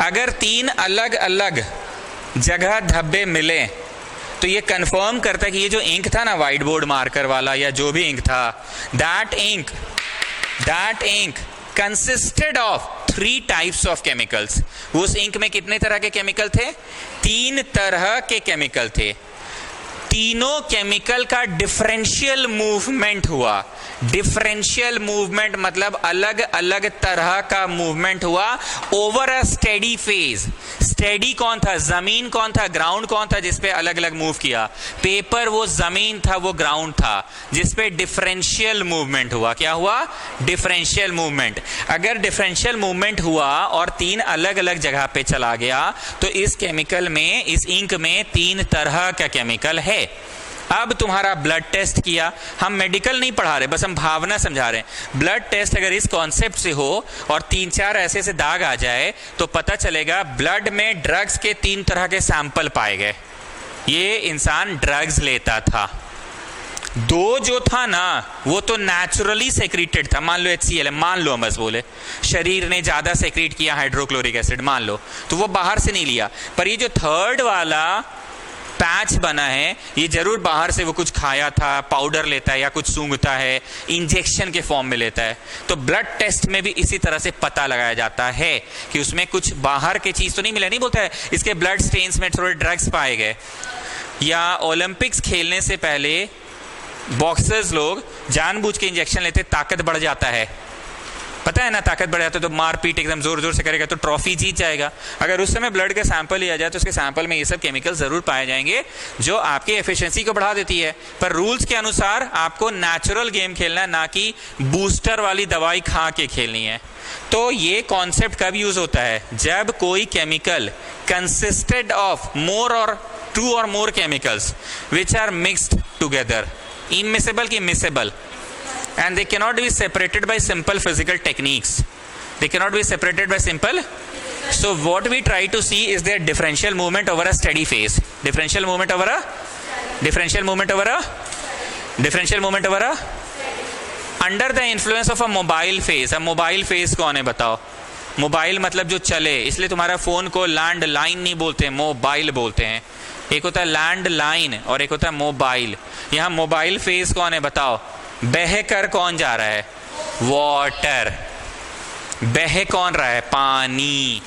A: अगर 3 अलग अलग जगह धब्बे मिले तो ये कंफर्म करता है कि ये जो इंक था ना, व्हाइट बोर्ड मार्कर वाला या जो भी इंक था, that ink consisted of 3 types of chemicals. उस इंक में कितने तरह के केमिकल थे? 3 तरह के केमिकल थे। तीनों केमिकल का डिफरेंशियल मूवमेंट हुआ। डिफरेंशियल मूवमेंट मतलब अलग अलग तरह का मूवमेंट हुआ over a steady phase. Steady कौन था? जमीन कौन था? ग्राउंड कौन था जिसपे अलग अलग मूव किया? पेपर वो जमीन था, वो ग्राउंड था जिसपे डिफरेंशियल मूवमेंट हुआ। क्या हुआ? Differential movement. अगर डिफरेंशियल मूवमेंट हुआ और 3 अलग अलग जगह पे चला गया तो इस केमिकल में, इस इंक में 3 तरह का केमिकल है। अब तुम्हारा ब्लड टेस्ट किया, हम मेडिकल नहीं पढ़ा रहे, बस हम भावना समझा रहे हैं। ब्लड टेस्ट अगर इस कॉन्सेप्ट से हो और 3-4 ऐसे से दाग आ जाए तो पता चलेगा ब्लड में ड्रग्स के 3 तरह के सैंपल पाए गए। ये इंसान ड्रग्स लेता था। 2 जो था ना वो तो नेचुरली सेक्रेटेड था, मान लो HCl है, मान लो हम बस बोले शरीर ने ज्यादा सेक्रेट किया हाइड्रोक्लोरिक एसिड, मान लो, तो वो बाहर से नहीं लिया। पर ये जो 3rd वाला पैच बना है, ये जरूर बाहर से वो कुछ खाया था, पाउडर लेता है या कुछ सूंघता है, इंजेक्शन के फॉर्म में लेता है। तो ब्लड टेस्ट में भी इसी तरह से पता लगाया जाता है कि उसमें कुछ बाहर की चीज तो नहीं मिला। नहीं बोलता है इसके ब्लड स्टेन्स में थोड़े ड्रग्स पाए गए। या ओलंपिक्स खेलने से पहले बॉक्सर्स लोग जानबूझ के इंजेक्शन लेते, ताकत बढ़ जाता है, पता है ना, ताकत बढ़ जाता है तो मारपीट एकदम जोर जोर से करेगा तो ट्रॉफी जीत जाएगा। अगर उस समय ब्लड का सैंपल लिया जाए तो उसके सैंपल में ये सब केमिकल जरूर पाए जाएंगे जो आपकी एफिशिएंसी को बढ़ा देती है। पर रूल्स के अनुसार आपको नेचुरल गेम खेलना है, ना कि बूस्टर वाली दवाई खा के खेलनी है। तो ये कॉन्सेप्ट कब यूज होता है? जब कोई केमिकल कंसिस्टेड ऑफ मोर और 2 और more chemicals which are mixed together, immiscible की miscible, and they cannot be separated by simple physical techniques. They cannot be separated by simple. So what we try to see is their differential movement over a steady phase. Differential movement over a under the influence of a mobile phase. अब mobile phase कौन है बताओ? Mobile मतलब जो चले, इसलिए तुम्हारा phone को लैंड लाइन नहीं बोलते, मोबाइल बोलते हैं। एक होता है लैंड लाइन और एक होता है मोबाइल। यहाँ मोबाइल फेज कौन है बताओ? बह कर कौन जा रहा है? वाटर। बह कौन रहा है? पानी।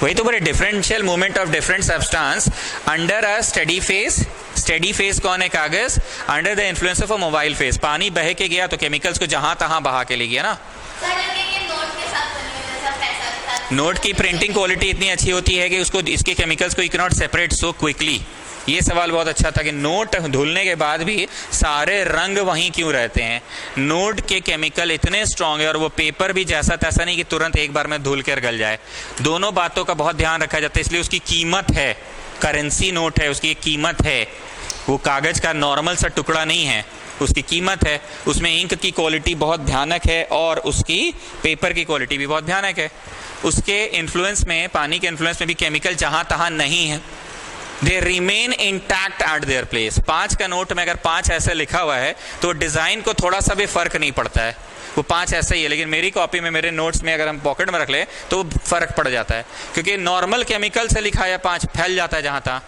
A: वही तो बोले differential movement of different substance under a steady phase. Steady phase कौन है? कागज। Under the influence of a mobile phase, पानी बह के गया तो केमिकल्स को जहां तहां बहा के ले गया ना। नोट की प्रिंटिंग क्वालिटी इतनी अच्छी होती है कि उसको, इसके केमिकल्स को you can not separate so quickly. ये सवाल बहुत अच्छा था कि नोट धुलने के बाद भी सारे रंग वहीं क्यों रहते हैं? नोट के केमिकल इतने स्ट्रांग है और वो पेपर भी जैसा तैसा नहीं कि तुरंत एक बार में धुल कर गल जाए। दोनों बातों का बहुत ध्यान रखा जाता है, इसलिए उसकी कीमत है। करेंसी नोट है, उसकी एक कीमत है। वो कागज का नॉर्मल सा टुकड़ा नहीं है, उसकी कीमत है। उसमें इंक की क्वालिटी बहुत भयानक है और उसकी पेपर की क्वालिटी भी बहुत भयानक है। उसके इन्फ्लुएंस में, पानी के इन्फ्लुएंस में भी केमिकल जहां तहां नहीं है, they remain intact eight their place. 5 का नोट में अगर 5 ऐसे लिखा हुआ है तो डिजाइन को थोड़ा सा भी फर्क नहीं पड़ता है, वो 5 ऐसा ही है। लेकिन मेरी कॉपी में, मेरे नोट्स में अगर हम पॉकेट में रख ले तो फर्क पड़ जाता है, क्योंकि नॉर्मल केमिकल से लिखा है 5 फैल जाता है जहां तहां।